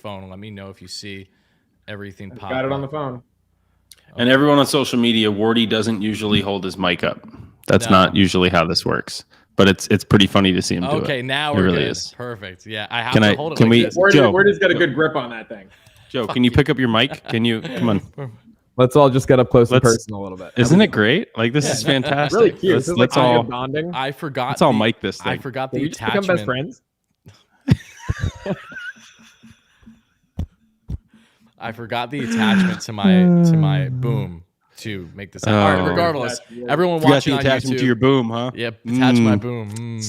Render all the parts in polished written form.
phone. Let me know if you see everything pop Got it on up. the phone. Okay. And everyone on social media, Wardy doesn't usually hold his mic up. That's not usually how this works. But it's pretty funny to see him do it. Okay, now we're really good. Perfect. Yeah, I have to hold it like this. Wardy's got a good grip on that thing. Joe, can you pick up your mic? Can you? Come on. Let's all just get up close and personal a little bit. Isn't it great? Like, this is fantastic. Really cute. Let's all bonding. I forgot. Let's all mic this thing. I forgot the Can we attachment. Just become best friends? I forgot the attachment to my boom to make this. All right, regardless, everyone watching on YouTube. The attachment to your boom, huh? Yep, attach my boom.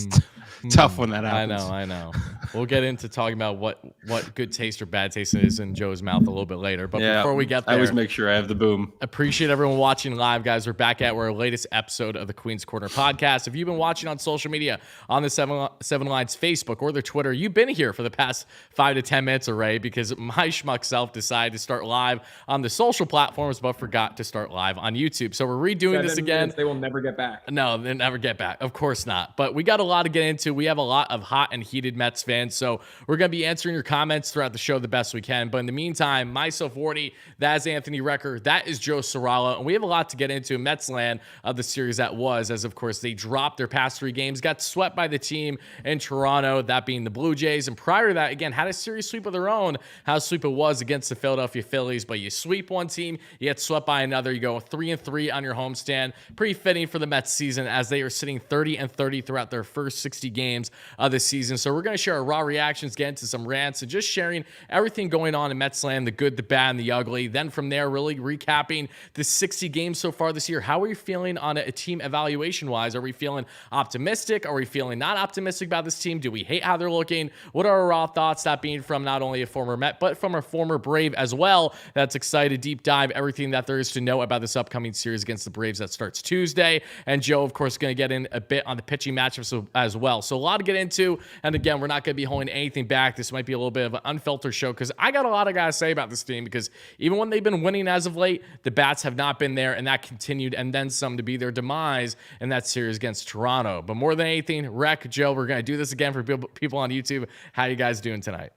Tough when that happens. I know. We'll get into talking about what good taste or bad taste is in Joe's mouth a little bit later. But before we get there, I always make sure I have the boom. Appreciate everyone watching live, guys. We're back at our latest episode of the Queen's Corner podcast. If you've been watching on social media, on the Seven Lines Facebook or their Twitter, you've been here for the past 5 to 10 minutes already because my schmuck self decided to start live on the social platforms, but forgot to start live on YouTube. So we're redoing this again. They will never get back. No, they'll never get back. Of course not. But we got a lot to get into. We have a lot of hot and heated Mets fans, so we're going to be answering your comments throughout the show the best we can. But in the meantime, myself, Wardy, that is Anthony Recker, that is Joe Sorala, and we have a lot to get into in Mets land of the series that was, as of course they dropped their past 3 games, got swept by the team in Toronto, that being the Blue Jays, and prior to that, again, had a series sweep of their own, how sweep it was against the Philadelphia Phillies, but you sweep one team, you get swept by another, you go 3-3 on your homestand. Pretty fitting for the Mets season as they are sitting 30-30 throughout their first 60 games of the season. So we're going to share our raw reactions, get into some rants, and just sharing everything going on in Mets land, the good, the bad, and the ugly. Then from there, really recapping the 60 games so far this year. How are you feeling on a team evaluation-wise? Are we feeling optimistic? Are we feeling not optimistic about this team? Do we hate how they're looking? What are our raw thoughts? That being from not only a former Met, but from a former Brave as well. That's excited, deep dive, everything that there is to know about this upcoming series against the Braves that starts Tuesday. And Joe, of course, going to get in a bit on the pitching matchups as well. So a lot to get into. And again, we're not going to be holding anything back. This might be a little bit of an unfiltered show because I got a lot of guys to say about this team because even when they've been winning as of late, the bats have not been there, and that continued and then some to be their demise in that series against Toronto. But more than anything, Rec, Joe, we're going to do this again for people on YouTube. How you guys doing tonight?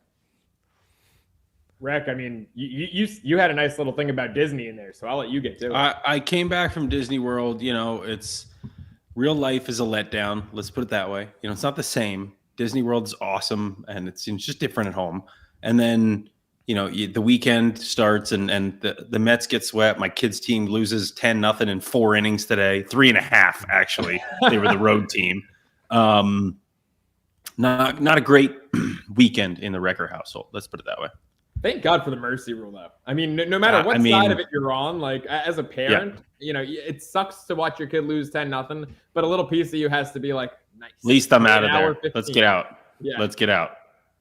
Rec, I mean, you had a nice little thing about Disney in there, so I'll let you get to it. I came back from Disney World. You know, it's real life is a letdown. Let's put it that way. You know, it's not the same. Disney World is awesome, and it's just different at home. And then, you know, the weekend starts, and the Mets get swept. My kids' team loses 10-0 in 4 innings today. 3.5, actually. They were the road team. Not a great weekend in the Recker household. Let's put it that way. Thank God for the mercy rule, though. I mean, no matter what side of it you're on, like as a parent, you know, it sucks to watch your kid lose 10-0, but a little piece of you has to be like, nice. At least I'm out of there. 15. Let's get out. Yeah. Let's get out.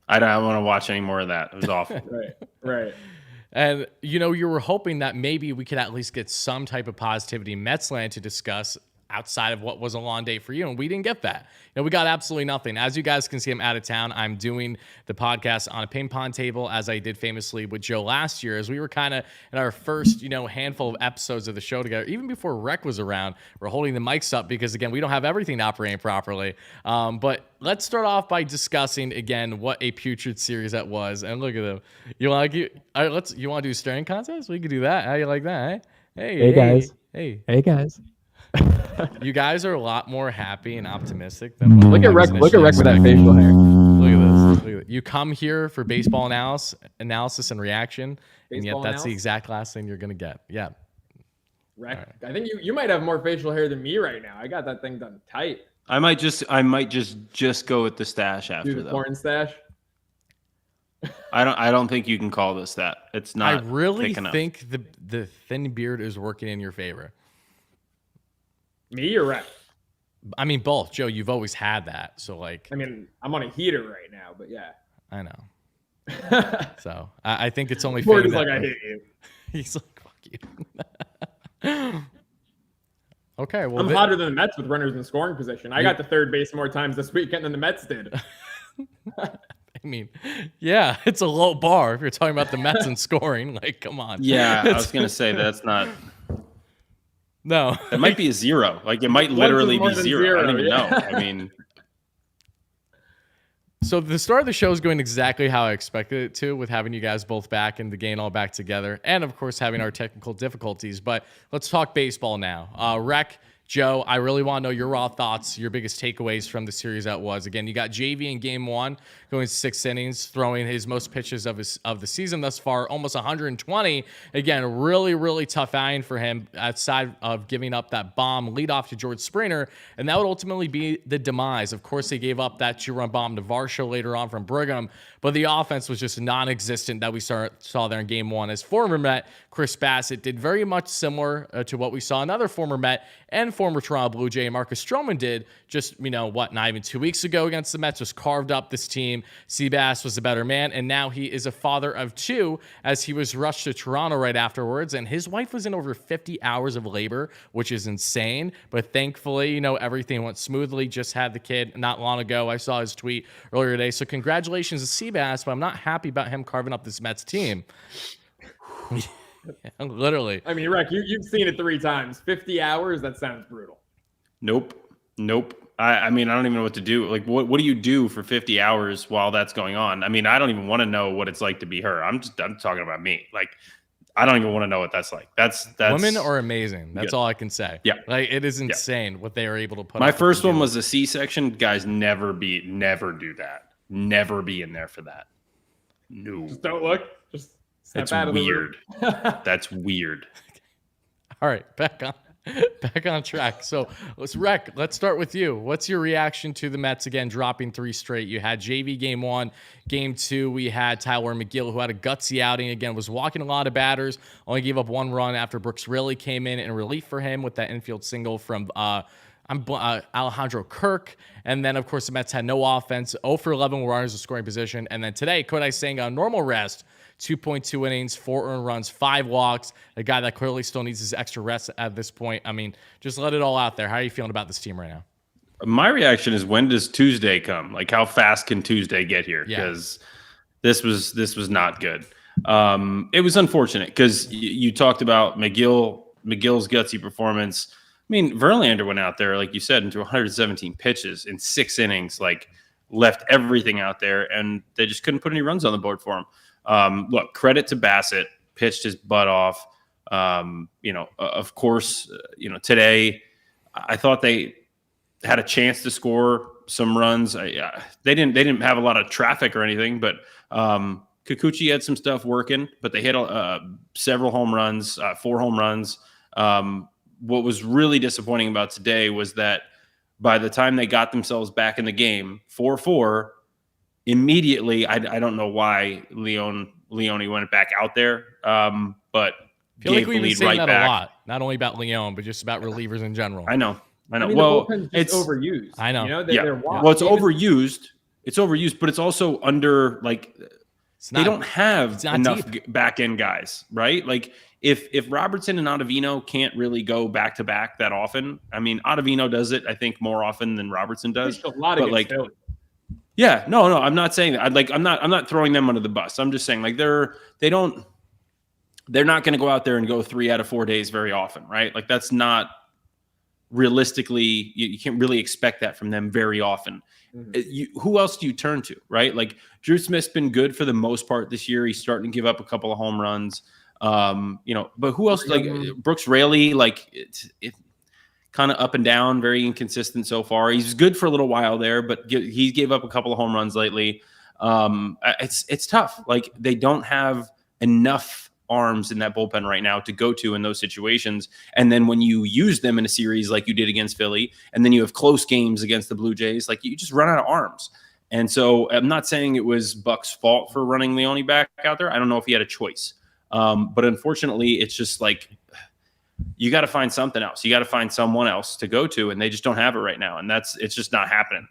I don't want to watch any more of that. It was awful. Right. And, you know, you were hoping that maybe we could at least get some type of positivity in Mets land to discuss outside of what was a long day for you, and we didn't get that. You know, we got absolutely nothing. As you guys can see, I'm out of town. I'm doing the podcast on a ping pong table, as I did famously with Joe last year, as we were kind of in our first, you know, handful of episodes of the show together. Even before Rec was around, we're holding the mics up because, again, we don't have everything operating properly. But let's start off by discussing, again, what a putrid series that was. And look at them. You want to do a staring contest? We could do that. How you like that, eh? Hey, guys. Hey, guys. You guys are a lot more happy and optimistic than look at Rec with that facial hair. Look at this. You come here for baseball analysis and reaction, and yet that's the exact last thing you're gonna get. Yeah. Rec, right. I think you might have more facial hair than me right now. I got that thing done tight. I might just go with the stash after the porn stash. I don't think you can call this that. It's not. I really think the thin beard is working in your favor. Me or Rec? I mean, both. Joe, you've always had that. So, like... I mean, I'm on a heater right now, but yeah. I know. So, I think it's only fair. He's like, I hate you. He's like, fuck you. Okay, well... I'm hotter than the Mets with runners in scoring position. I got to third base more times this weekend than the Mets did. I mean, yeah, it's a low bar if you're talking about the Mets and scoring. Like, come on. Yeah, I was going to say that's not... No. It might be a 0. Like, it might literally be 0. I don't even know. I mean... So the start of the show is going exactly how I expected it to, with having you guys both back and the game all back together, and of course having our technical difficulties. But let's talk baseball now. Rec, Joe, I really want to know your raw thoughts, your biggest takeaways from the series that was. Again, you got JV in game one, going 6 innings, throwing his most pitches of the season thus far, almost 120. Again, really, really tough outing for him, outside of giving up that bomb leadoff to George Springer, and that would ultimately be the demise. Of course, they gave up that 2-run bomb to Varsho later on from Brigham, but the offense was just non-existent that we saw there in game one. As former Met Chris Bassett did very much similar to what we saw another former Met and former Toronto Blue Jay Marcus Stroman did just, not even 2 weeks ago against the Mets, just carved up this team. Seabass was a better man, and now he is a father of 2, as he was rushed to Toronto right afterwards, and his wife was in over 50 hours of labor, which is insane, but thankfully, everything went smoothly. Just had the kid not long ago. I saw his tweet earlier today, so congratulations to Seabass, but I'm not happy about him carving up this Mets team. Literally. I mean, Rec, you've seen it 3 times. 50 hours? That sounds brutal. Nope. I mean, I don't even know what to do. Like, what do you do for 50 hours while that's going on? I mean, I don't even want to know what it's like to be her. I'm talking about me. Like, I don't even want to know what that's like. That's women are amazing. That's all I can say. Yeah. Like, it is insane what they are able to put. My first one was a C-section. Guys, never do that. Never be in there for that. No. Just don't look. Just step That's out of weird. the room. That's weird. All right, back on track. So let's start with you. What's your reaction to the Mets again dropping 3 straight? You had JV game 1, game 2. We had Tyler McGill, who had a gutsy outing again, was walking a lot of batters, only gave up 1 run after Brooks really came in relief for him with that infield single from Alejandro Kirk. And then, of course, the Mets had no offense, 0 for 11 runners in scoring position. And then today, Kodai Senga on normal rest, 2.2 innings, 4 earned runs, 5 walks, a guy that clearly still needs his extra rest at this point. I mean, just let it all out there. How are you feeling about this team right now? My reaction is, when does Tuesday come? Like, how fast can Tuesday get here? Because this was not good. It was unfortunate because you talked about McGill's gutsy performance. I mean, Verlander went out there, like you said, into 117 pitches in 6 innings, like left everything out there, and they just couldn't put any runs on the board for him. Look, credit to Bassett, pitched his butt off. Of course, today I thought they had a chance to score some runs. They didn't have a lot of traffic or anything, but Kikuchi had some stuff working, but they hit several home runs, 4 home runs. What was really disappointing about today was that by the time they got themselves back in the game, 4-4, immediately, I don't know why Leone went back out there, but I feel like we've been saying that a lot, not only about Leone, but just about relievers in general. I know. I mean, well, it's overused. I know. Well, it's overused. It's overused, but it's also under, like, they don't have enough back end guys, right? Like, if Robertson and Ottavino can't really go back to back that often, I mean, Ottavino does it, I think, more often than Robertson does. A lot of Philly. Yeah, no, I'm not saying that. I'm not throwing them under the bus. I'm just saying, like, they're not going to go out there and go 3 out of 4 days very often, right? Like, that's not realistically, you can't really expect that from them very often. Mm-hmm. Who else do you turn to, right? Like, Drew Smith's been good for the most part this year. He's starting to give up a couple of home runs. But who else? Like Brooks Raley, like it kind of up and down, very inconsistent so far. He's good for a little while there, but he gave up a couple of home runs lately. It's tough. Like, they don't have enough arms in that bullpen right now to go to in those situations. And then when you use them in a series like you did against Philly, and then you have close games against the Blue Jays, like, you just run out of arms. And so I'm not saying it was Buck's fault for running Leone back out there. I don't know if he had a choice. But unfortunately, it's just like, you got to find something else. You got to find someone else to go to, and they just don't have it right now. And it's just not happening.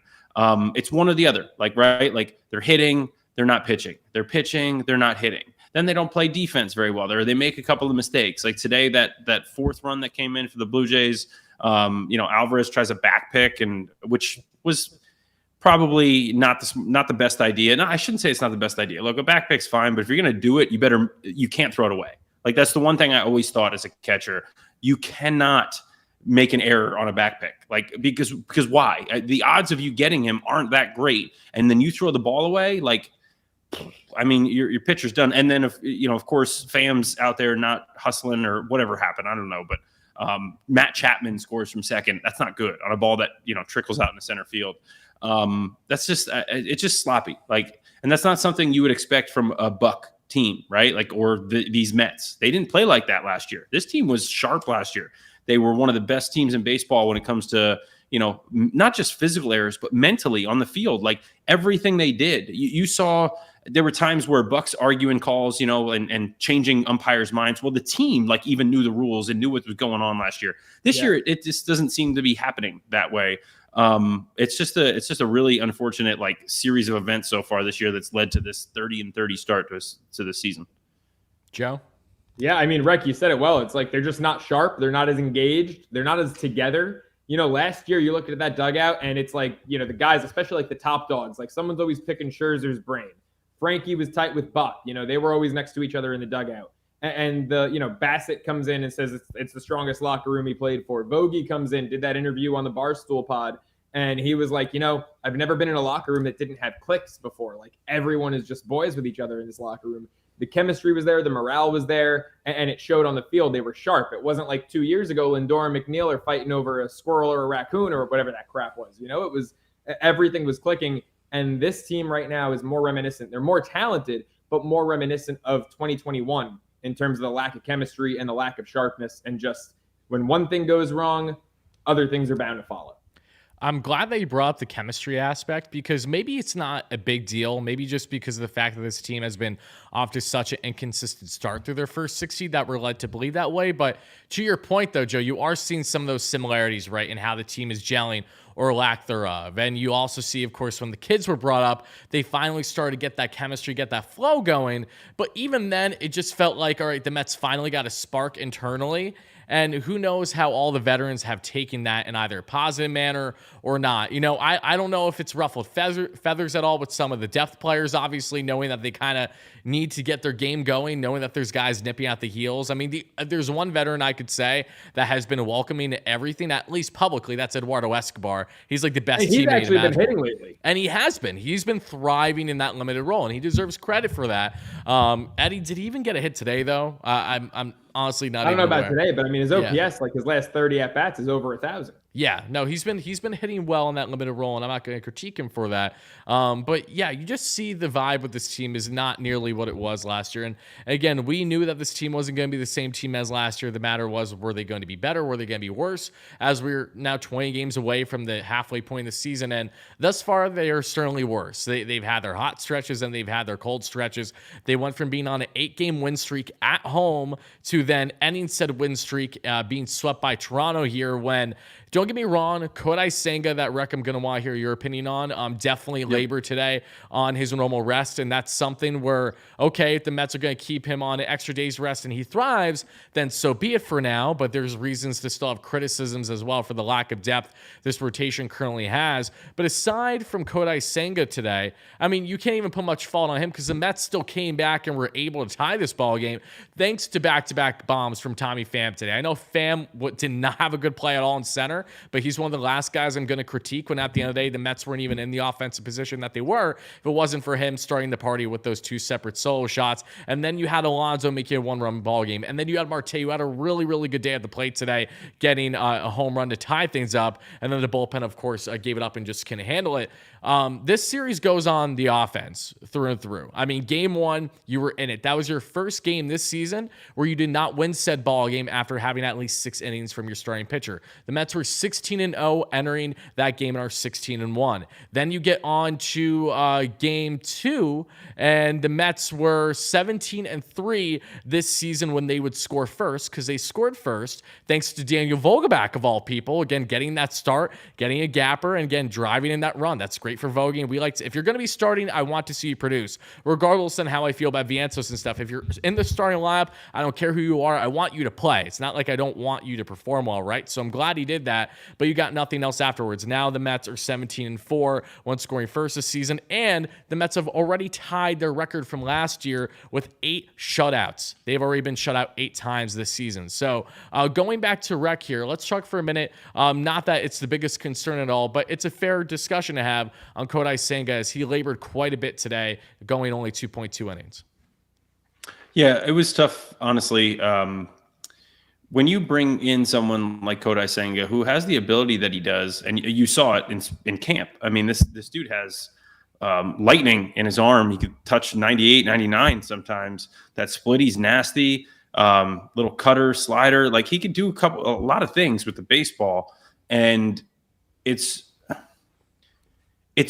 It's one or the other, like, right? Like, they're hitting, they're not pitching. They're pitching, they're not hitting. Then they don't play defense very well. They make a couple of mistakes. Like today, that 4th run that came in for the Blue Jays, Alvarez tries a back pick, and which was probably not the best idea. No, I shouldn't say it's not the best idea. Look, a back pick's fine, but if you're going to do it, you can't throw it away. Like, that's the one thing I always thought as a catcher. You cannot make an error on a back pick. Like, because why? The odds of you getting him aren't that great. And then you throw the ball away, like, I mean, your pitcher's done. And then, of course, Fam's out there not hustling or whatever happened. I don't know. But Matt Chapman scores from second. That's not good on a ball that, trickles out in the center field. That's just, it's just sloppy. Like, and that's not something you would expect from a Buck team, right? Like, or these Mets. They didn't play like that last year. This team was sharp last year. They were one of the best teams in baseball when it comes to, not just physical errors, but mentally on the field. Like, everything they did, you saw. There were times where Bucks arguing calls, and changing umpires' minds. Well, the team even knew the rules and knew what was going on last year. This year, it just doesn't seem to be happening that way. It's just a really unfortunate series of events so far this year that's led to this 30-30 start to this season. Joe? Yeah, I mean, Rec, you said it well. It's like they're just not sharp. They're not as engaged. They're not as together. Last year you look at that dugout and it's like, the guys, especially the top dogs, someone's always picking Scherzer's brain. Frankie was tight with Buck. They were always next to each other in the dugout. And Bassett comes in and says it's the strongest locker room he played for. Vogie comes in, did that interview on the Barstool pod, and he was like, I've never been in a locker room that didn't have cliques before. Like, everyone is just boys with each other in this locker room. The chemistry was there, the morale was there, and it showed on the field. They were sharp. It wasn't like 2 years ago Lindor and McNeil are fighting over a squirrel or a raccoon or whatever that crap was. It was, everything was clicking. And this team right now is more reminiscent. They're more talented, but more reminiscent of 2021 in terms of the lack of chemistry and the lack of sharpness. And just when one thing goes wrong, other things are bound to follow. I'm glad that you brought up the chemistry aspect, because maybe it's not a big deal. Maybe just because of the fact that this team has been off to such an inconsistent start through their first 60 that we're led to believe that way. But to your point, though, Joe, you are seeing some of those similarities, right, in how the team is gelling or lack thereof. And you also see, of course, when the kids were brought up, they finally started to get that chemistry, get that flow going. But even then, it just felt like, all right, the Mets finally got a spark internally. And who knows how all the veterans have taken that in either a positive manner or not. I don't know if it's ruffled feathers at all with some of the depth players, obviously, knowing that they kind of need to get their game going, knowing that there's guys nipping at the heels. I mean, there's one veteran I could say that has been welcoming to everything, at least publicly. That's Eduardo Escobar. He's like the best teammate. He's actually been hitting lately. And he has been. He's been thriving in that limited role, and he deserves credit for that. Eddie, did he even get a hit today, though? I'm honestly not. I don't know about aware. today, but I mean, his OPS, his last 30 at bats, is over 1,000. Yeah, no, he's been hitting well in that limited role, and I'm not going to critique him for that. But yeah, you just see the vibe with this team is not nearly what it was last year. And again, we knew that this team wasn't going to be the same team as last year. The matter was, were they going to be better? Were they going to be worse? As we're now 20 games away from the halfway point of the season, and thus far they are certainly worse. They've had their hot stretches and they've had their cold stretches. They went from being on an 8-game win streak at home to then ending said win streak, being swept by Toronto here when. Don't get me wrong, Kodai Senga, that rec I'm going to want to hear your opinion on, definitely labored today on his normal rest, and that's something where, okay, if the Mets are going to keep him on an extra day's rest and he thrives, then so be it for now, but there's reasons to still have criticisms as well for the lack of depth this rotation currently has. But aside from Kodai Senga today, I mean, you can't even put much fault on him because the Mets still came back and were able to tie this ball game thanks to back-to-back bombs from Tommy Pham today. I know Pham did not have a good play at all in center, but he's one of the last guys I'm going to critique when at the end of the day, the Mets weren't even in the offensive position that they were if it wasn't for him starting the party with those two separate solo shots. And then you had Alonso making a one-run ball game. And then you had Marte, who had a really, really good day at the plate today, getting a home run to tie things up. And then the bullpen, of course, gave it up and just couldn't handle it. This series goes on the offense through and through. I mean, game one, you were in it. That was your first game this season where you did not win said ball game after having at least 6 innings from your starting pitcher. The Mets were 16-0 entering that game and are 16-1. Then you get on to game two, and the Mets were 17-3 this season when they would score first, because they scored first thanks to Daniel Vogelbach of all people. Again, getting that start, getting a gapper, and again driving in that run. That's great for Vogie. And we like to, if you're going to be starting, I want to see you produce, regardless on how I feel about Vientos and stuff. If you're in the starting lineup, I don't care who you are. I want you to play. It's not like I don't want you to perform well, right? So I'm glad he did that. that, but you got nothing else afterwards. Now the Mets are 17-4 when scoring first this season, and the Mets have already tied their record from last year with 8 shutouts. They've already been shut out 8 times this season. So going back to Rec here, let's talk for a minute. Not that it's the biggest concern at all, but it's a fair discussion to have on Kodai Senga as he labored quite a bit today, going only 2.2 innings. Yeah, it was tough, honestly. When you bring in someone like Kodai Senga, who has the ability that he does, and you saw it in camp. I mean, this dude has lightning in his arm. He could touch 98, 99 sometimes. That split, he's nasty. Little cutter, slider. Like, he could do a lot of things with the baseball. And it's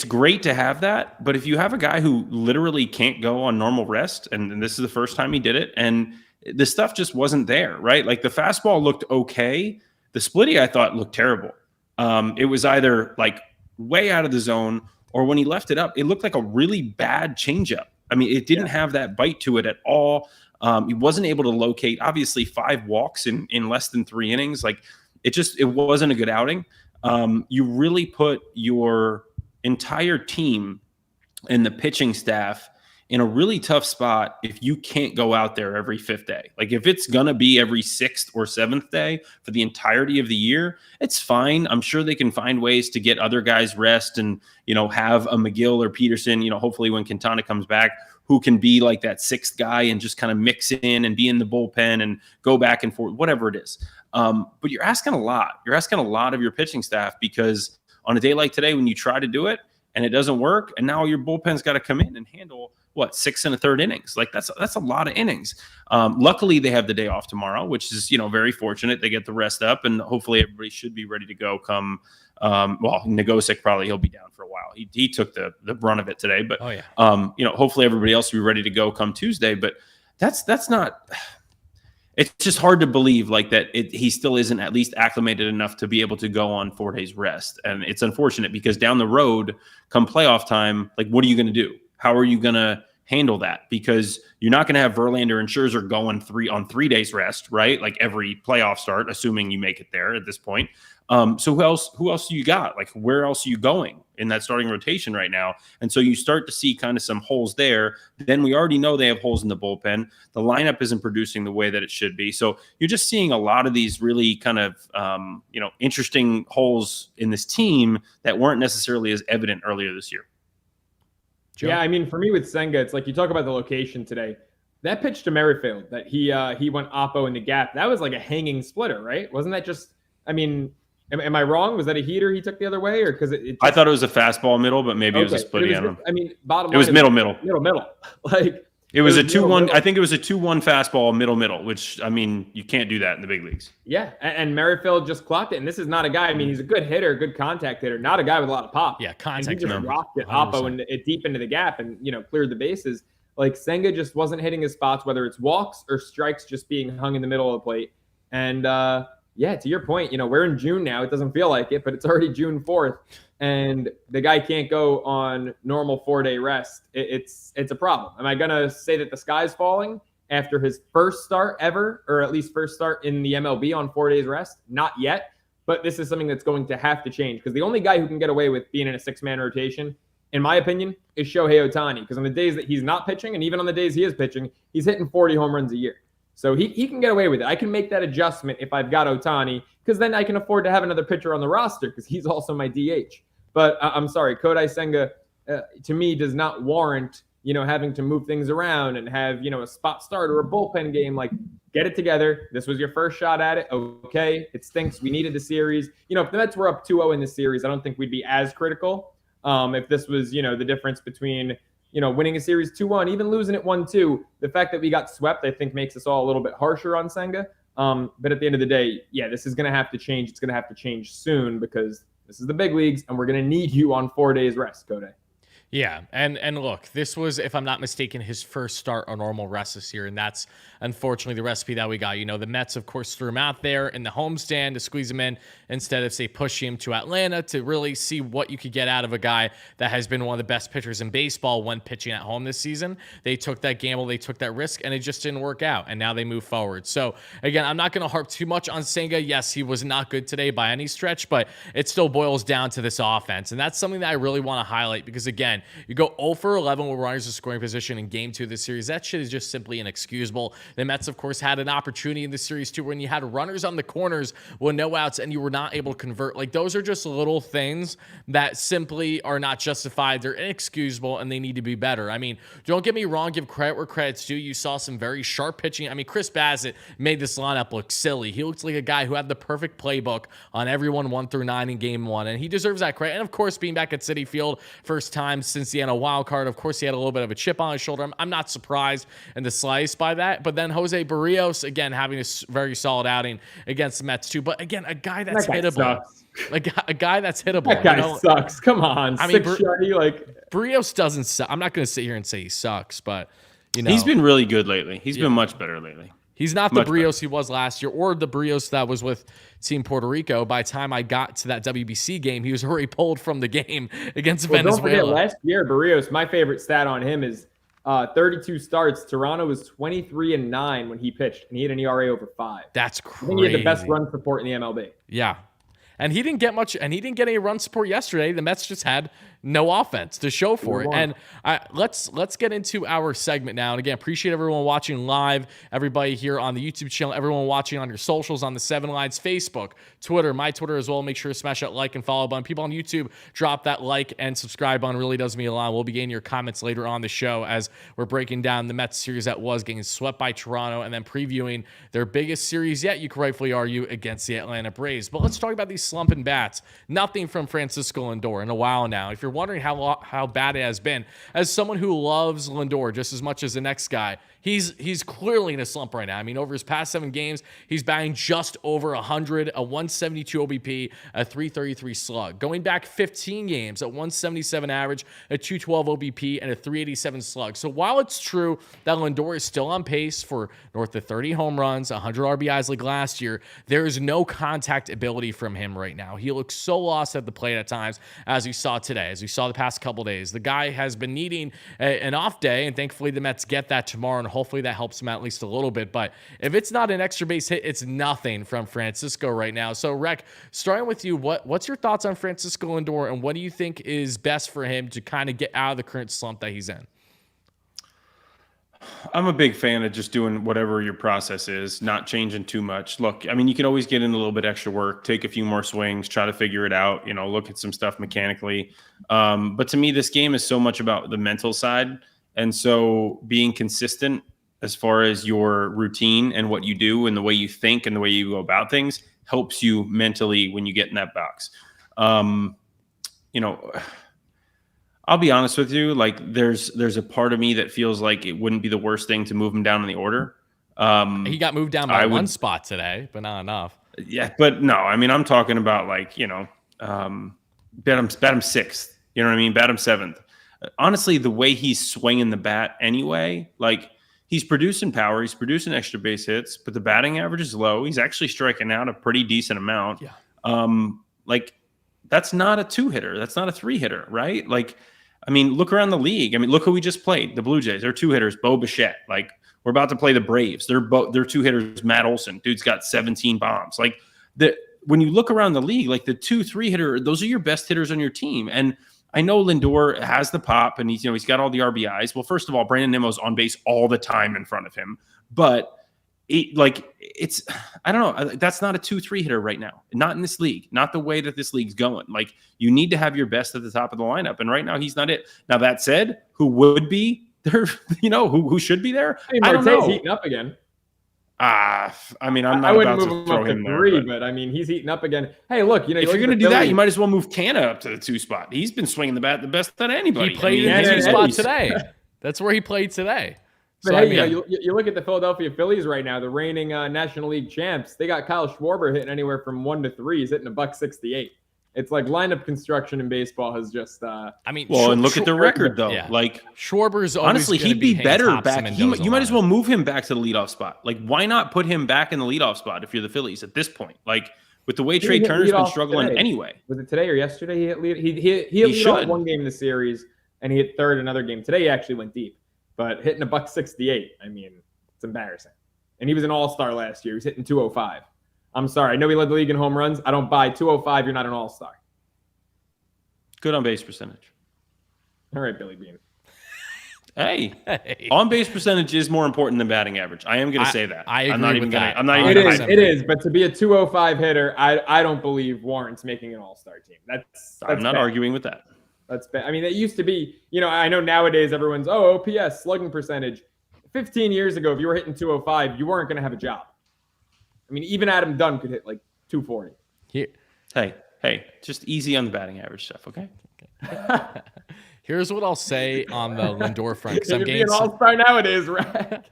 great to have that. But if you have a guy who literally can't go on normal rest, and this is the first time he did it, and the stuff just wasn't there, right? Like, the fastball looked okay. The splitty, I thought, looked terrible. It was either like way out of the zone, or when he left it up, it looked like a really bad changeup. I mean, it didn't have that bite to it at all. He wasn't able to locate, obviously, 5 walks in less than 3 innings. Like, it wasn't a good outing. You really put your entire team and the pitching staff in a really tough spot if you can't go out there every 5th day. Like, if it's going to be every 6th or 7th day for the entirety of the year, it's fine. I'm sure they can find ways to get other guys rest and, have a McGill or Peterson, hopefully when Quintana comes back, who can be like that 6th guy and just kind of mix in and be in the bullpen and go back and forth, whatever it is. But you're asking a lot. You're asking a lot of your pitching staff, because on a day like today, when you try to do it and it doesn't work, and now your bullpen's got to come in and handle 6 1/3 innings. Like, that's a lot of innings. Luckily, they have the day off tomorrow, which is very fortunate. They get the rest up, and hopefully everybody should be ready to go come. Nagosic, probably he'll be down for a while. He took the brunt of it today, but hopefully everybody else will be ready to go come Tuesday. But that's not. It's just hard to believe like that. He still isn't at least acclimated enough to be able to go on 4 days rest, and it's unfortunate because down the road, come playoff time, like, what are you going to do? How are you going to handle that? Because you're not going to have Verlander and Scherzer going 3 days rest, right? Like, every playoff start, assuming you make it there at this point. So who else do you got? Like, where else are you going in that starting rotation right now? And so you start to see kind of some holes there. Then we already know they have holes in the bullpen. The lineup isn't producing the way that it should be. So you're just seeing a lot of these really kind of, interesting holes in this team that weren't necessarily as evident earlier this year. Joe? Yeah, I mean, for me with Senga, it's like you talk about the location today. That pitch to Merrifield that he went oppo in the gap, that was like a hanging splitter, right? Wasn't that just, I mean, am I wrong? Was that a heater he took the other way? Or because I thought it was a fastball middle, but maybe it was a splitty on him. I mean, bottom line, it was middle. Like, it was a 2-1. I think it was a 2-1 fastball, middle, which, I mean, you can't do that in the big leagues. Yeah, and Merrifield just clocked it. And this is not a guy, I mean, he's a good hitter, good contact hitter, not a guy with a lot of pop. Yeah, contact. And he just rocked it oppo and it deep into the gap and, cleared the bases. Like, Senga just wasn't hitting his spots, whether it's walks or strikes just being hung in the middle of the plate. And, yeah, to your point, we're in June now. It doesn't feel like it, but it's already June 4th. And the guy can't go on normal 4-day rest. It's a problem. Am I going to say that the sky's falling after his first start ever, or at least first start in the MLB on 4 days rest? Not yet, but this is something that's going to have to change, because the only guy who can get away with being in a 6-man rotation, in my opinion, is Shohei Ohtani, because on the days that he's not pitching, and even on the days he is pitching, he's hitting 40 home runs a year. So he can get away with it. I can make that adjustment if I've got Ohtani, because then I can afford to have another pitcher on the roster, because he's also my DH. But I'm sorry, Kodai Senga, to me, does not warrant, having to move things around and have, a spot start or a bullpen game. Like, get it together. This was your first shot at it. Okay, it stinks. We needed the series. If the Mets were up 2-0 in the series, I don't think we'd be as critical. If this was, the difference between, winning a series 2-1, even losing it 1-2, the fact that we got swept, I think, makes us all a little bit harsher on Senga. But at the end of the day, yeah, this is going to have to change. It's going to have to change soon, because this is the big leagues, and we're going to need you on 4 days rest, Kodai. Yeah, and look, this was, if I'm not mistaken, his first start on normal rest this year, and that's unfortunately the recipe that we got. You know, the Mets, of course, threw him out there in the homestand to squeeze him in instead of, say, pushing him to Atlanta to really see what you could get out of a guy that has been one of the best pitchers in baseball when pitching at home this season. They took that gamble, they took that risk, and it just didn't work out, and now they move forward. So, again, I'm not going to harp too much on Senga. Yes, he was not good today by any stretch, but it still boils down to this offense, and that's something that I really want to highlight because, again, you go 0 for 11 with runners in scoring position in game 2 of this series. That shit is just simply inexcusable. The Mets, of course, had an opportunity in this series too when you had runners on the corners with no outs and you were not able to convert. Like, those are just little things that simply are not justified. They're inexcusable and they need to be better. I mean, don't get me wrong, give credit where credit's due. You saw some very sharp pitching. I mean, Chris Bassett made this lineup look silly. He looks like a guy who had the perfect playbook on everyone 1 through 9 in game 1, and he deserves that credit. And of course, being back at Citi Field, first time since the NL wild card, of course, he had a little bit of a chip on his shoulder. I'm not surprised in the slice by that. But then Jose Barrios, again, having a very solid outing against the Mets too. But again, a guy that's hittable. Sucks. Like a guy that's hittable. That guy sucks. Come on. I mean, Barrios doesn't suck. I'm not going to sit here and say he sucks, but you know, he's been really good lately. He's been much better lately. He's not the Barrios he was last year, or the Barrios that was with Team Puerto Rico. By the time I got to that WBC game, he was already pulled from the game against Venezuela. Don't forget, last year, Barrios, my favorite stat on him is 32 starts. Toronto was 23-9 when he pitched, and he had an ERA over 5. That's crazy. I think he had the best run support in the MLB. Yeah. And he didn't get much, and he didn't get any run support yesterday. The Mets just had no offense to show for it. And let's get into our segment now. And again, appreciate everyone watching live, everybody here on the YouTube channel, everyone watching on your socials, on the 7 Lines, Facebook, Twitter, my Twitter as well. Make sure to smash that like and follow button. People on YouTube, drop that like and subscribe button. Really does mean a lot. We'll be getting your comments later on the show as we're breaking down the Mets series that was getting swept by Toronto and then previewing their biggest series yet, you could rightfully argue, against the Atlanta Braves. But let's talk about these Slumpin Bats. Nothing from Francisco Lindor in a while now. If you're wondering how bad it has been, as someone who loves Lindor just as much as the next guy, he's clearly in a slump right now. I mean, over his past 7 games, he's batting just over 100, a 172 OBP, a 333 slug. Going back 15 games, at 177 average, a 212 OBP, and a 387 slug. So while it's true that Lindor is still on pace for north of 30 home runs, 100 RBIs like last year, there is no contact ability from him right now. He looks so lost at the plate at times, as we saw today, as we saw the past couple days. The guy has been needing an off day, and thankfully the Mets get that tomorrow, and hopefully that helps him out at least a little bit. But if it's not an extra base hit, it's nothing from Francisco right now. So, Rec, starting with you, what's your thoughts on Francisco Lindor, and what do you think is best for him to kind of get out of the current slump that he's in? I'm a big fan of just doing whatever your process is, not changing too much. Look, I mean, you can always get in a little bit extra work, take a few more swings, try to figure it out, look at some stuff mechanically. But to me, this game is so much about the mental side. And so being consistent as far as your routine and what you do and the way you think and the way you go about things helps you mentally when you get in that box. I'll be honest with you. Like there's a part of me that feels like it wouldn't be the worst thing to move him down in the order. He got moved down by one spot today, but not enough. Yeah, but no, I mean, I'm talking about like, bat him 6th. You know what I mean? Bat him 7th. Honestly, the way he's swinging the bat anyway, like he's producing power, he's producing extra base hits, but the batting average is low. He's actually striking out a pretty decent amount. Yeah. Like that's not a 2-hitter. That's not a 3-hitter, right? Like, I mean, look around the league. I mean, look who we just played. The Blue Jays. They're 2-hitters. Bo Bichette. Like, we're about to play the Braves. They're 2-hitters. Matt Olson. Dude's got 17 bombs. Like, when you look around the league, like the 2-3-hitter, those are your best hitters on your team. And I know Lindor has the pop, and he's got all the RBIs. Well, first of all, Brandon Nimmo's on base all the time in front of him. But I don't know. That's not a 2-3 hitter right now. Not in this league. Not the way that this league's going. Like you need to have your best at the top of the lineup. And right now he's not it. Now that said, who would be there? Who should be there? I mean, I don't know. He's heating up again. I mean, I'm not about to throw him there. But I mean, he's heating up again. Hey, look, if you're going to do that, you might as well move Canna up to the 2 spot. He's been swinging the bat the best than anybody. He played in the 2 spot today. That's where he played today. But hey, you look at the Philadelphia Phillies right now, the reigning National League champs. They got Kyle Schwarber hitting anywhere from 1 to 3. He's hitting $168. It's like lineup construction in baseball has just. I mean, well, and look at the record though. Yeah. Like Schwarber's honestly, he'd be better back. You You might as well move him back to the leadoff spot. Like, why not put him back in the leadoff spot if you're the Phillies at this point? Like, with the way Trey Turner's been struggling today. anyway. Was it today or yesterday? He hit lead. He hit lead off one game in the series, and he hit third another game. Today he actually went deep, but hitting a $168. I mean, it's embarrassing. And he was an all-star last year. He was hitting 205. I'm sorry. I know he led the league in home runs. I don't buy 205. You're not an all-star. Good on base percentage. All right, Billy Bean. Hey, on base percentage is more important than batting average. I am going to say that. I'm not even going to. It is. But to be a 205 hitter, I don't believe warrants making an all-star team. That's I'm not arguing with that. That's bad. I mean, it used to be, I know nowadays everyone's, OPS, slugging percentage. 15 years ago, if you were hitting 205, you weren't going to have a job. I mean, even Adam Dunn could hit like 240. Hey, just easy on the batting average stuff, okay? Here's what I'll say on the Lindor front. You'd be an all-star nowadays, right?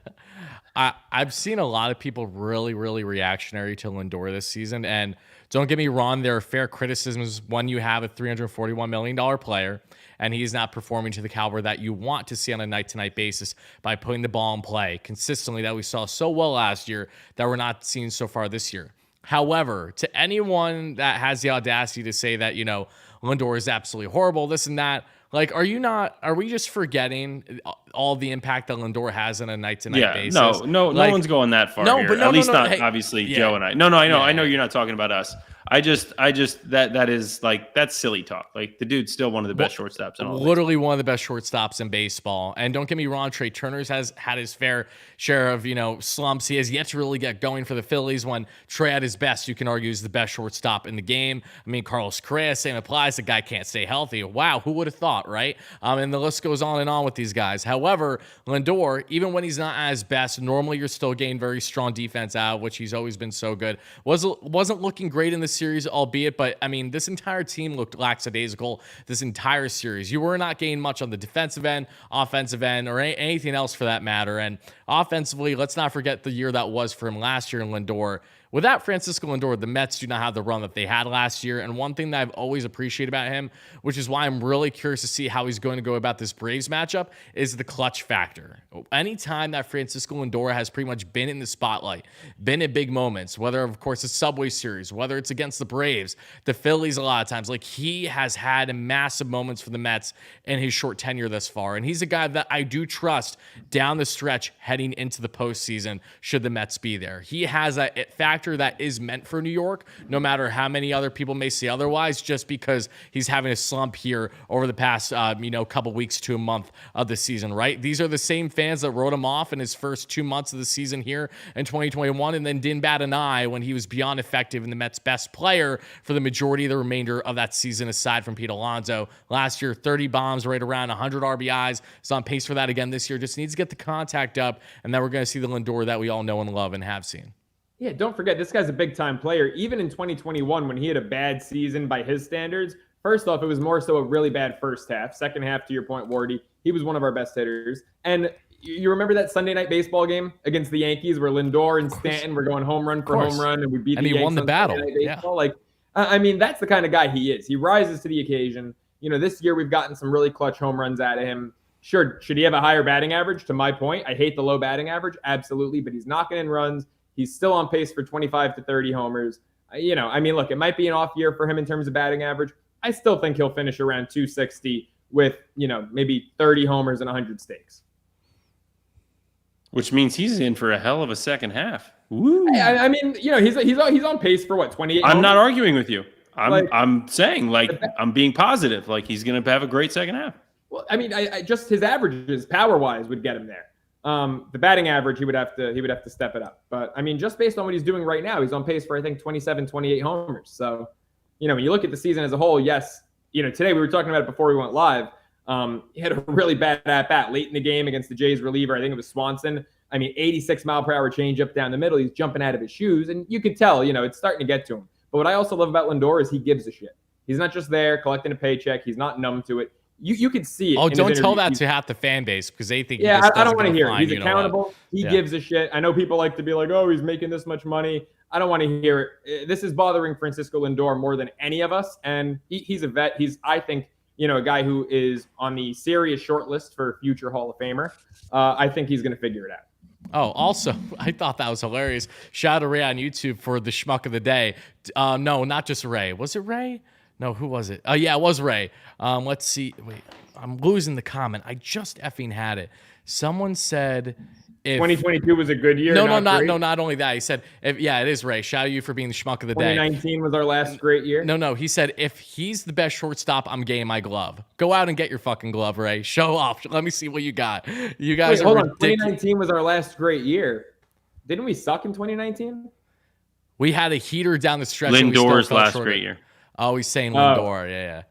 I've seen a lot of people really, really reactionary to Lindor this season. And don't get me wrong, there are fair criticisms when you have a $341 million player and he's not performing to the caliber that you want to see on a night-to-night basis by putting the ball in play consistently that we saw so well last year that we're not seeing so far this year. However, to anyone that has the audacity to say that, Lindor is absolutely horrible, this and that, like, are we just forgetting all the impact that Lindor has on a night-to-night basis? No one's going that far here. At least not obviously yeah. Joe and I. No, I know you're not talking about us. I just that is like, that's silly talk. Like, the dude's still one of the best shortstops in all. Literally one of the best shortstops in baseball. And don't get me wrong, Trey Turner's has had his fair share of, slumps. He has yet to really get going for the Phillies. When Trey at his best, you can argue is the best shortstop in the game. I mean, Carlos Correa, same applies. The guy can't stay healthy. Wow, who would have thought, right? And the list goes on and on with these guys. However, Lindor, even when he's not at his best, normally you're still getting very strong defense out, which he's always been so good. Wasn't looking great in the series, albeit, but I mean, this entire team looked lackadaisical this entire series. You were not getting much on the defensive end, offensive end, or anything else for that matter. And offensively, let's not forget the year that was for him last year in Lindor. Without Francisco Lindor, the Mets do not have the run that they had last year. And one thing that I've always appreciated about him, which is why I'm really curious to see how he's going to go about this Braves matchup, is the clutch factor. Anytime that Francisco Lindor has pretty much been in the spotlight, been in big moments, whether, of course, it's Subway Series, whether it's against the Braves, the Phillies a lot of times, like, he has had massive moments for the Mets in his short tenure thus far. And he's a guy that I do trust down the stretch heading into the postseason should the Mets be there. He has a factor that is meant for New York, no matter how many other people may say otherwise, just because he's having a slump here over the past, couple weeks to a month of the season, right? These are the same fans that wrote him off in his first 2 months of the season here in 2021 and then didn't bat an eye when he was beyond effective and the Mets' best player for the majority of the remainder of that season, aside from Pete Alonso. Last year, 30 bombs, right around 100 RBIs. He's on pace for that again this year. Just needs to get the contact up, and then we're going to see the Lindor that we all know and love and have seen. Yeah, don't forget, this guy's a big-time player. Even in 2021, when he had a bad season by his standards, first off, it was more so a really bad first half. Second half, to your point, Wardy, he was one of our best hitters. And you remember that Sunday night baseball game against the Yankees where Lindor and Stanton were going home run for home run, and we beat the Yankees. And he won the battle. Yeah. Like, I mean, that's the kind of guy he is. He rises to the occasion. This year we've gotten some really clutch home runs out of him. Sure, should he have a higher batting average? To my point, I hate the low batting average. Absolutely, but he's knocking in runs. He's still on pace for 25 to 30 homers. Look, it might be an off year for him in terms of batting average. I still think he'll finish around 260 with, maybe 30 homers and 100 steaks. Which means he's in for a hell of a second half. Woo. He's on pace for what, 28 I'm homers? not arguing with you. I'm saying, I'm being positive. Like, he's going to have a great second half. Well, I just his averages power-wise would get him there. The batting average, he would have to step it up. But just based on what he's doing right now, he's on pace for, I think, 27, 28 homers. So, when you look at the season as a whole, yes, today we were talking about it before we went live. He had a really bad at-bat late in the game against the Jays reliever. I think it was Swanson. 86 mile per hour changeup down the middle. He's jumping out of his shoes, and you could tell, it's starting to get to him. But what I also love about Lindor is he gives a shit. He's not just there collecting a paycheck. He's not numb to it. you could see it. Oh, in his don't tell interview. that to half the fan base because they think. Yeah, I don't want to hear it. fine, He's accountable. He Yeah. gives a shit. I know people like to be like, oh, he's making this much money. I don't want to hear it. This is bothering Francisco Lindor more than any of us. And he's a vet. He's, I think, a guy who is on the serious short list for future Hall of Famer. I think he's going to figure it out. Oh, also, I thought that was hilarious. Shout out to Ray on YouTube for the schmuck of the day. No, not just Ray. Was it Ray? No, who was it? Oh, yeah, it was Ray. Let's see. Wait, I'm losing the comment. I just effing had it. Someone said... 2022 was a good year. Not only that. He said, it is Ray. Shout out to you for being the schmuck of the day. 2019 was our last great year. No. He said, if he's the best shortstop, I'm getting my glove. Go out and get your fucking glove, Ray. Show off. Let me see what you got. You guys hold on. 2019 was our last great year. Didn't we suck in 2019? We had a heater down the stretch. Lindor's last great year. Oh, he's saying Lindor. Yeah.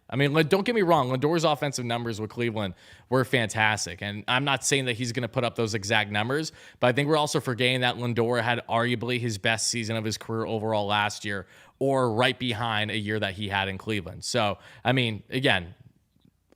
I mean, don't get me wrong. Lindor's offensive numbers with Cleveland were fantastic. And I'm not saying that he's going to put up those exact numbers, but I think we're also forgetting that Lindor had arguably his best season of his career overall last year, or right behind a year that he had in Cleveland. So, I mean, again,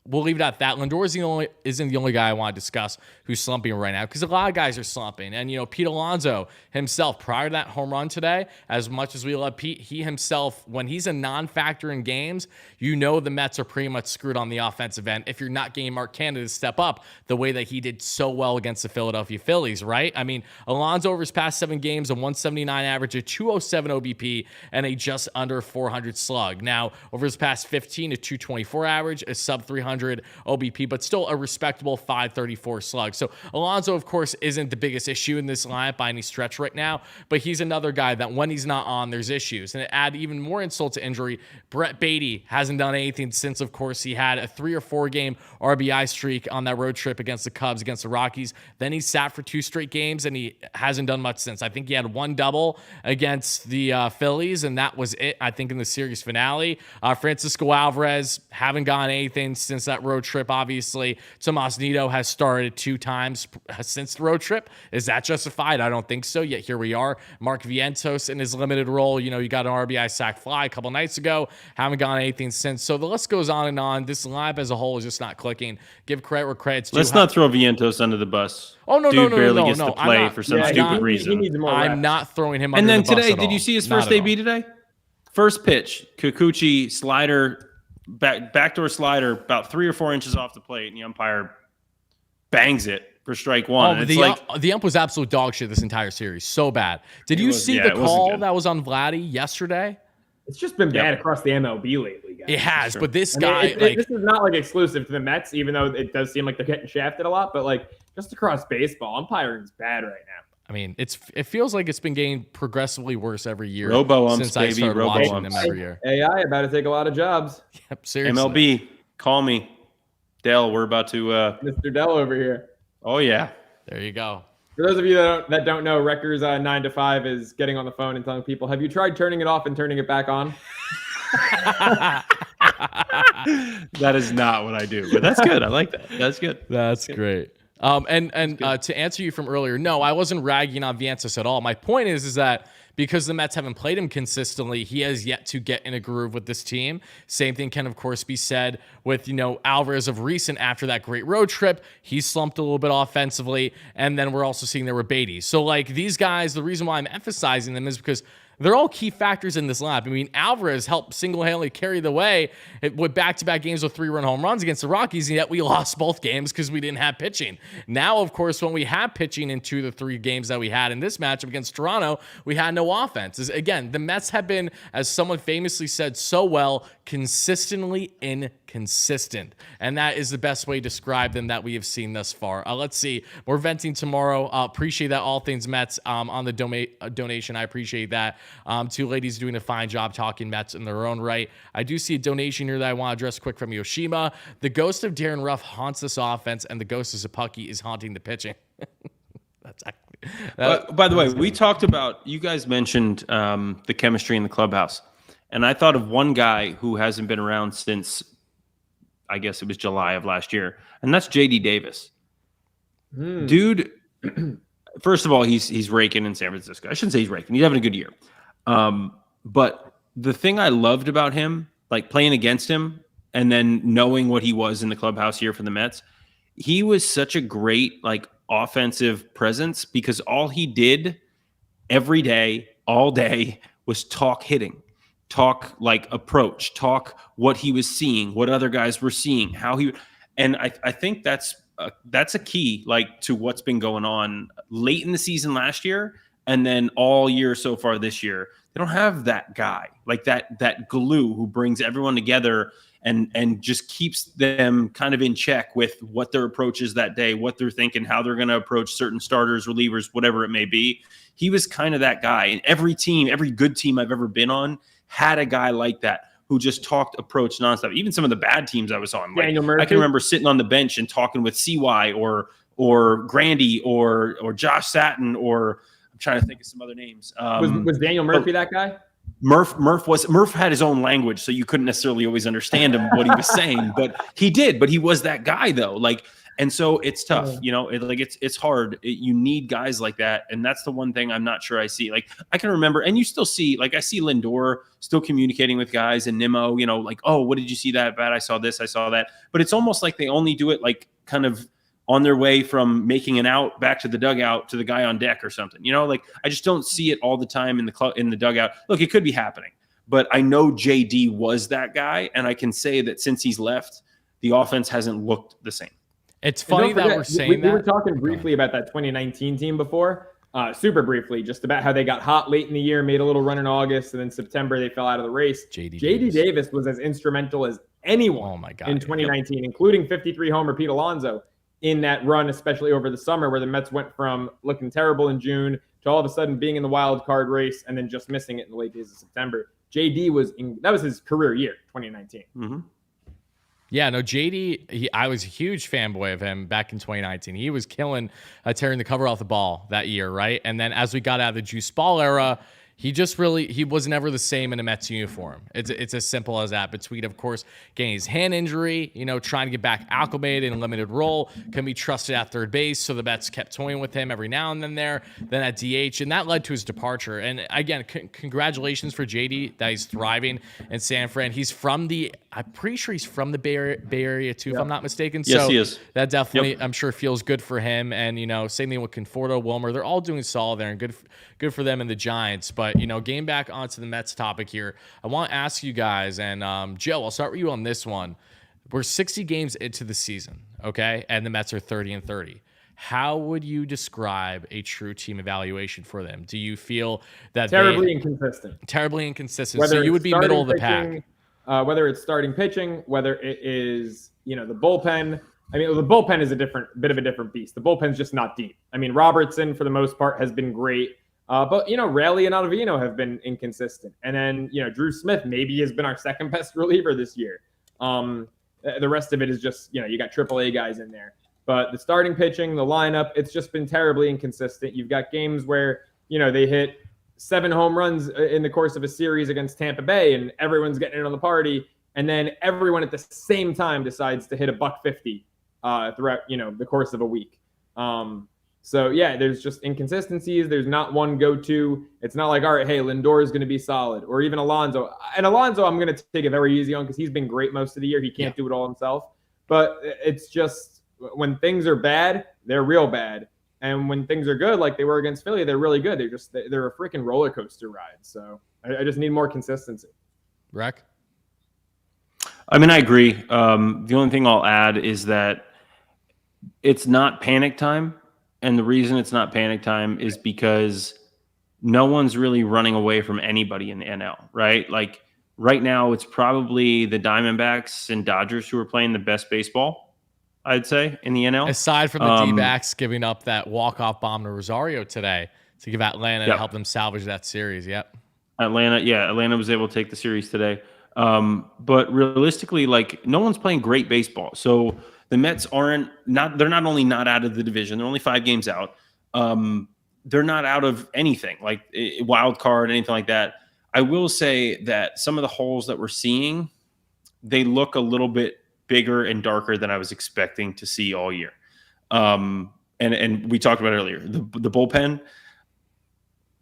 we'll leave it at that. Lindor isn't the only guy I want to discuss who's slumping right now, because a lot of guys are slumping. And, Pete Alonso himself, prior to that home run today, as much as we love Pete, he himself, when he's a non-factor in games, the Mets are pretty much screwed on the offensive end if you're not getting Mark Canada to step up the way that he did so well against the Philadelphia Phillies, right? I mean, Alonso over his past 7 games, a 179 average, a 207 OBP, and a just under 400 slug. Now, over his past 15, a 224 average, a sub 300 OBP, but still a respectable 534 slug. So Alonso, of course, isn't the biggest issue in this lineup by any stretch right now, but he's another guy that when he's not on, there's issues. And to add even more insult to injury, Brett Beatty hasn't done anything since, of course, he had a 3 or 4 game RBI streak on that road trip against the Cubs, against the Rockies. Then he sat for 2 straight games, and he hasn't done much since. I think he had 1 double against the Phillies, and that was it, I think, in the series finale. Francisco Alvarez haven't gotten anything since that road trip, obviously. Tomas Nido has started 2 times since the road trip. Is that justified? I don't think so, yet here we are. Mark Vientos in his limited role, you got an RBI sac fly a couple nights ago, haven't gotten anything since. So the list goes on and on. This lineup as a whole is just not clicking. Give credit where credit's due. Let's not throw Vientos under the bus. Oh, no, Dude barely gets no. to play for some stupid reason. He needs more reps. I'm not throwing him and under then the bus today, at did all. you see his Not first at AB all. today? First pitch, Kikuchi slider, backdoor slider, about 3 or 4 inches off the plate, and the umpire bangs it for strike 1. Oh, And the ump was absolute dog shit this entire series. So bad. Did you see the it wasn't call good. that was on Vladdy yesterday? It's just been bad across the MLB lately, guys. It has, Sure. but this I mean, guy, this is not exclusive to the Mets, even though it does seem like they're getting shafted a lot. But just across baseball, umpiring is bad right now. I mean, it feels like it's been getting progressively worse every year. Robo umps, since I started baby, robo watching umps. them every year. AI about to take a lot of jobs. Yep, seriously. MLB, call me. Dell, we're about to Mr. Dell over here. oh yeah. There you go. For those of you that don't know, Wrecker's 9 to 5 is getting on the phone and telling people, have you tried turning it off and turning it back on? That is not what I do, but that's good. I like that. That's good. That's great. And to answer you from earlier, no, I wasn't ragging on Vientos at all. My point is that because the Mets haven't played him consistently, he has yet to get in a groove with this team. Same thing can, of course, be said with, Alvarez of recent after that great road trip. He slumped a little bit offensively, and then we're also seeing there were Beatty. So, these guys, the reason why I'm emphasizing them is because they're all key factors in this lineup. I mean, Alvarez helped single-handedly carry the way with back-to-back games with 3-run home runs against the Rockies, and yet we lost both games because we didn't have pitching. Now, of course, when we have pitching in 2 of the 3 games that we had in this matchup against Toronto, we had no offense. Again, the Mets have been, as someone famously said so well, consistently inconsistent. And that is the best way to describe them that we have seen thus far. Let's see. We're venting tomorrow. Appreciate that. All Things Mets on the donation. I appreciate that. 2 ladies doing a fine job talking Mets in their own right. I do see a donation here that I want to address quick from Yoshima. The ghost of Darren Ruff haunts this offense, and the ghost of Zapucki is haunting the pitching. That's actually... By the way, we talked about, you guys mentioned the chemistry in the clubhouse. And I thought of one guy who hasn't been around since, I guess it was July of last year, and that's J.D. Davis. Dude, first of all, he's raking in San Francisco. I shouldn't say he's raking. He's having a good year. But the thing I loved about him, playing against him, and then knowing what he was in the clubhouse here for the Mets, he was such a great like offensive presence because all he did every day, all day was talk hitting, talk like approach, talk what he was seeing, what other guys were seeing, how he, and I think that's a key like to what's been going on late in the season last year and then all year so far this year. They don't have that guy like that glue who brings everyone together and just keeps them kind of in check with what their approach is that day, what they're thinking, how they're going to approach certain starters, relievers, whatever it may be. He was kind of that guy. And every team, every good team I've ever been on had a guy like that who just talked approach nonstop. Even some of the bad teams I was on. Like, I can remember sitting on the bench and talking with CY or Grandy or Josh Satin or I'm trying to think of some other names. Was Daniel Murphy that guy? Murph had his own language, so you couldn't necessarily always understand him what he was saying, but he was that guy though. Like, and so it's tough, you know, it's hard. You need guys like that. And that's the one thing I'm not sure I see. Like I can remember, and you still see, like I see Lindor still communicating with guys and Nimmo, you know, like, oh, what did you see that bad? I saw this, I saw that. But it's almost like they only do it like kind of on their way from making an out back to the dugout to the guy on deck or something, you know, like I just don't see it all the time in the dugout. Look, it could be happening, but I know JD was that guy. And I can say that since he's left, the offense hasn't looked the same. It's funny that we're saying that. We were talking briefly about that 2019 team before, super briefly, just about how they got hot late in the year, made a little run in August, and then September they fell out of the race. JD Davis was as instrumental as anyone in 2019, including 53 homer Pete Alonso in that run, especially over the summer, where the Mets went from looking terrible in June to all of a sudden being in the wild card race and then just missing it in the late days of September. JD that was his career year, 2019. Mm-hmm. Yeah, no, JD, I was a huge fanboy of him back in 2019. He was killing, tearing the cover off the ball that year, right? And then as we got out of the Juice Ball era, he was never the same in a Mets uniform. It's as simple as that. Between, of course, getting his hand injury, you know, trying to get back acclimated in a limited role, can be trusted at third base. So the Mets kept toying with him every now and then then at DH, and that led to his departure. And again, congratulations for JD that he's thriving in San Fran. I'm pretty sure he's from the Bay Area too, if I'm not mistaken. Yes, so he is. That definitely, I'm sure, feels good for him. And, you know, same thing with Conforto, Wilmer. They're all doing solid there and good for them and the Giants. But, you know, getting back onto the Mets topic here, I want to ask you guys, and Joe, I'll start with you on this one. We're 60 games into the season, okay? And the Mets are 30-30. How would you describe a true team evaluation for them? Do you feel that terribly inconsistent? Terribly inconsistent. So you would be middle of the pack. Whether it's starting pitching, whether it is, you know, the bullpen. I mean, the bullpen is a bit of a different beast. The bullpen's just not deep. I mean, Robertson, for the most part, has been great. But, you know, Raleigh and Ottavino have been inconsistent. And then, you know, Drew Smith maybe has been our second best reliever this year. The rest of it is just, you know, you got AAA guys in there. But the starting pitching, the lineup, it's just been terribly inconsistent. You've got games where, you know, they hit 7 home runs in the course of a series against Tampa Bay, and everyone's getting in on the party. And then everyone at the same time decides to hit a $150 throughout, you know, the course of a week. So yeah, there's just inconsistencies. There's not one go-to. It's not like, all right, hey, Lindor is going to be solid, or even Alonso. And Alonso, I'm going to take it very easy on because he's been great most of the year. He can't do it all himself. But it's just when things are bad, they're real bad. And when things are good, like they were against Philly, they're really good. They're a freaking roller coaster ride. So I just need more consistency. Rec? I mean, I agree. The only thing I'll add is that it's not panic time. And the reason it's not panic time is because no one's really running away from anybody in the NL, right? Like right now, it's probably the Diamondbacks and Dodgers who are playing the best baseball, I'd say, in the NL. Aside from the D-backs giving up that walk-off bomb to Rosario today to give Atlanta to help them salvage that series. Yep. Atlanta was able to take the series today. But realistically, like no one's playing great baseball. So the Mets they're not only not out of the division, they're only 5 games out. They're not out of anything like wild card, anything like that. I will say that some of the holes that we're seeing, they look a little bit bigger and darker than I was expecting to see all year. And we talked about it earlier, the bullpen.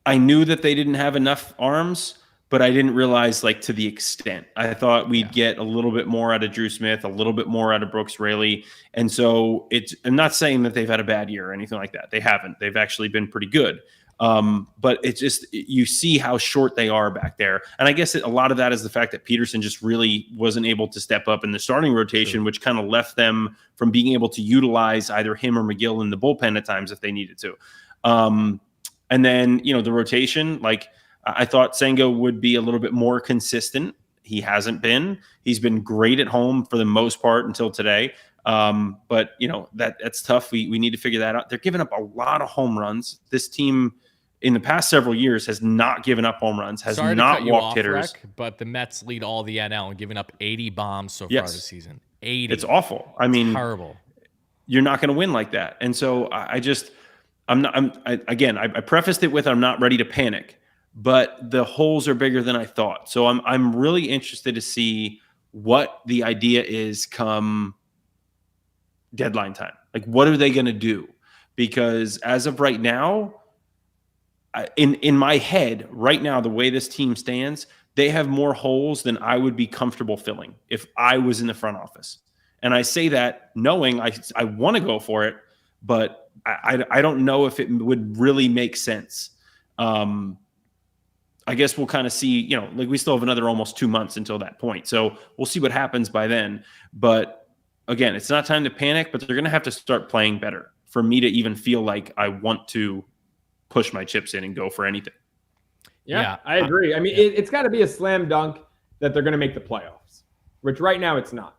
I knew that they didn't have enough arms, but I didn't realize like to the extent. I thought we'd get a little bit more out of Drew Smith, a little bit more out of Brooks Raley. And so I'm not saying that they've had a bad year or anything like that. They haven't. They've actually been pretty good. But it's just, you see how short they are back there. And I guess a lot of that is the fact that Peterson just really wasn't able to step up in the starting rotation, which kind of left them from being able to utilize either him or McGill in the bullpen at times if they needed to. And then, the rotation, like I thought Senga would be a little bit more consistent. He hasn't been. He's been great at home for the most part until today. But that's tough. We need to figure that out. They're giving up a lot of home runs. This team in the past several years has not given up home runs, has not walked hitters. But the Mets lead all the NL and giving up 80 bombs so far this season. 80. It's awful. I mean, terrible. You're not going to win like that. And so I prefaced it with, I'm not ready to panic, but the holes are bigger than I thought. So I'm really interested to see what the idea is come deadline time. Like, what are they going to do? Because as of right now, in my head right now, the way this team stands, they have more holes than I would be comfortable filling if I was in the front office. And I say that knowing I want to go for it, but I don't know if it would really make sense. I guess we'll kind of see, like we still have another almost 2 months until that point. So we'll see what happens by then. But again, it's not time to panic, but they're going to have to start playing better for me to even feel like I want to push my chips in and go for anything. Yeah, I agree. I mean, it's got to be a slam dunk that they're going to make the playoffs, which right now it's not.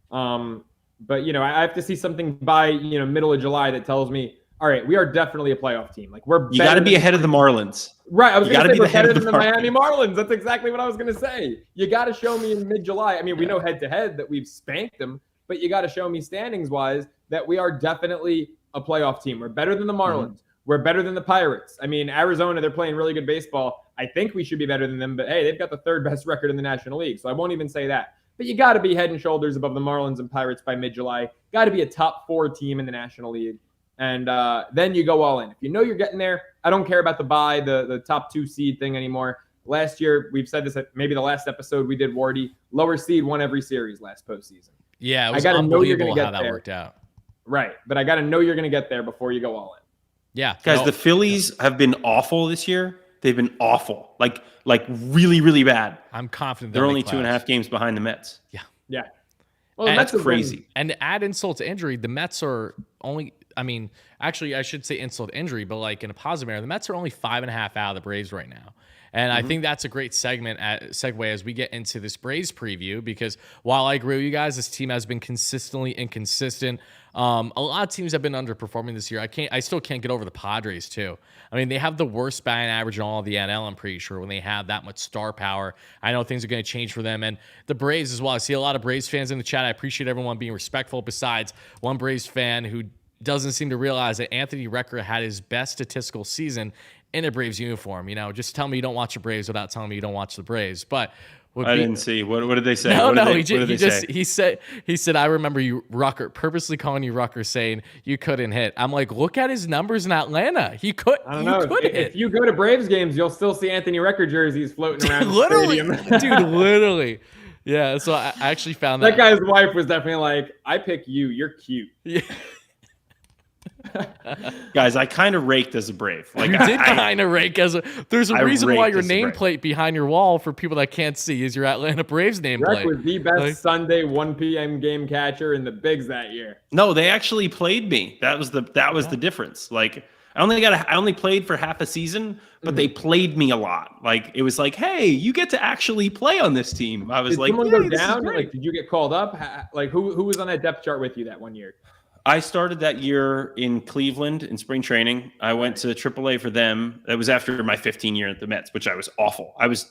But I have to see something by middle of July that tells me, all right, we are definitely a playoff team. Like you got to be ahead of the Marlins, right? I was going to say we're better than the Miami Marlins. That's exactly what I was going to say. You got to show me in mid-July. I mean, we know head to head that we've spanked them, but you got to show me standings wise that we are definitely a playoff team. We're better than the Marlins. Mm-hmm. We're better than the Pirates. I mean, Arizona, they're playing really good baseball. I think we should be better than them, but hey, they've got the third best record in the National League, so I won't even say that. But you got to be head and shoulders above the Marlins and Pirates by mid-July. Got to be a top 4 team in the National League. And then you go all in. If you know you're getting there, I don't care about the bye, the top 2 seed thing anymore. Last year, we've said this at maybe the last episode we did, Wardy, lower seed won every series last postseason. Yeah, it was unbelievable how that worked out. Right, but I got to know you're going to get there before you go all in. Yeah. Guys, the Phillies have been awful this year. They've been awful. Like really, really bad. I'm confident they're only 2.5 games behind the Mets. Yeah. Yeah. Well, that's crazy. And to add insult to injury, the Mets are only, actually, I should say insult to injury, but like in a positive manner, the Mets are only 5.5 out of the Braves right now. And I think that's a great segue as we get into this Braves preview, because while I agree with you guys, this team has been consistently inconsistent. A lot of teams have been underperforming this year. I still can't get over the Padres too. I mean, they have the worst batting average in all of the NL, I'm pretty sure, when they have that much star power. I know things are going to change for them. And the Braves as well. I see a lot of Braves fans in the chat. I appreciate everyone being respectful, besides one Braves fan who doesn't seem to realize that Anthony Recker had his best statistical season in a Braves uniform. Just tell me you don't watch the Braves without telling me you don't watch the Braves. But I didn't see. What did they say? He said, I remember you, Rucker, purposely calling you Rucker, saying you couldn't hit. I'm like, look at his numbers in Atlanta. He could. I don't know. If you go to Braves games, you'll still see Anthony Recker jerseys floating around literally, the stadium. Dude, literally. Yeah, so I actually found that guy's wife was definitely like, I pick you. You're cute. Yeah. Guys, I kind of raked as a Brave. Like, you did kind of rake as a. There's a reason why your nameplate behind your wall, for people that can't see, is your Atlanta Braves nameplate. Reck was the best Sunday 1 p.m. game catcher in the bigs that year. No, they actually played me. That was the difference. Like, I only played for half a season, but they played me a lot. Like, it was like, hey, you get to actually play on this team. I was did like, someone go down? Like, did you get called up? Like, who was on that depth chart with you that one year? I started that year in Cleveland in spring training. I went to AAA for them. That was after my 15 year at the Mets, which I was awful. I was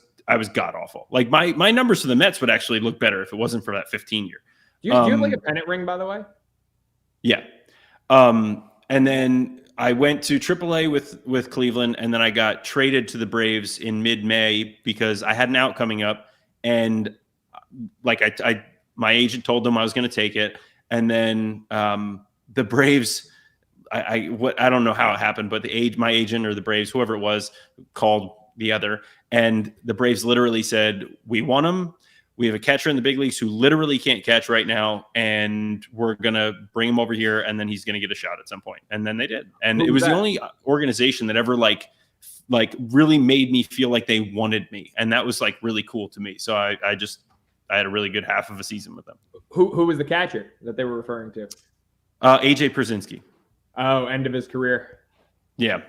god awful. Like my numbers for the Mets would actually look better if it wasn't for that 15 year. Do you have like a pennant ring, by the way? Yeah. And then I went to AAA with Cleveland, and then I got traded to the Braves in mid-May because I had an out coming up, and like my agent told them I was going to take it, and then the Braves, I don't know how it happened, but my agent or the Braves, whoever it was, called the other. And the Braves literally said, we want him. We have a catcher in the big leagues who literally can't catch right now, and we're going to bring him over here, and then he's going to get a shot at some point. And then they did. And it was the only organization that ever like really made me feel like they wanted me. And that was like really cool to me. So I had a really good half of a season with them. Who was the catcher that they were referring to? AJ Pierzynski. Oh, end of his career. Yeah.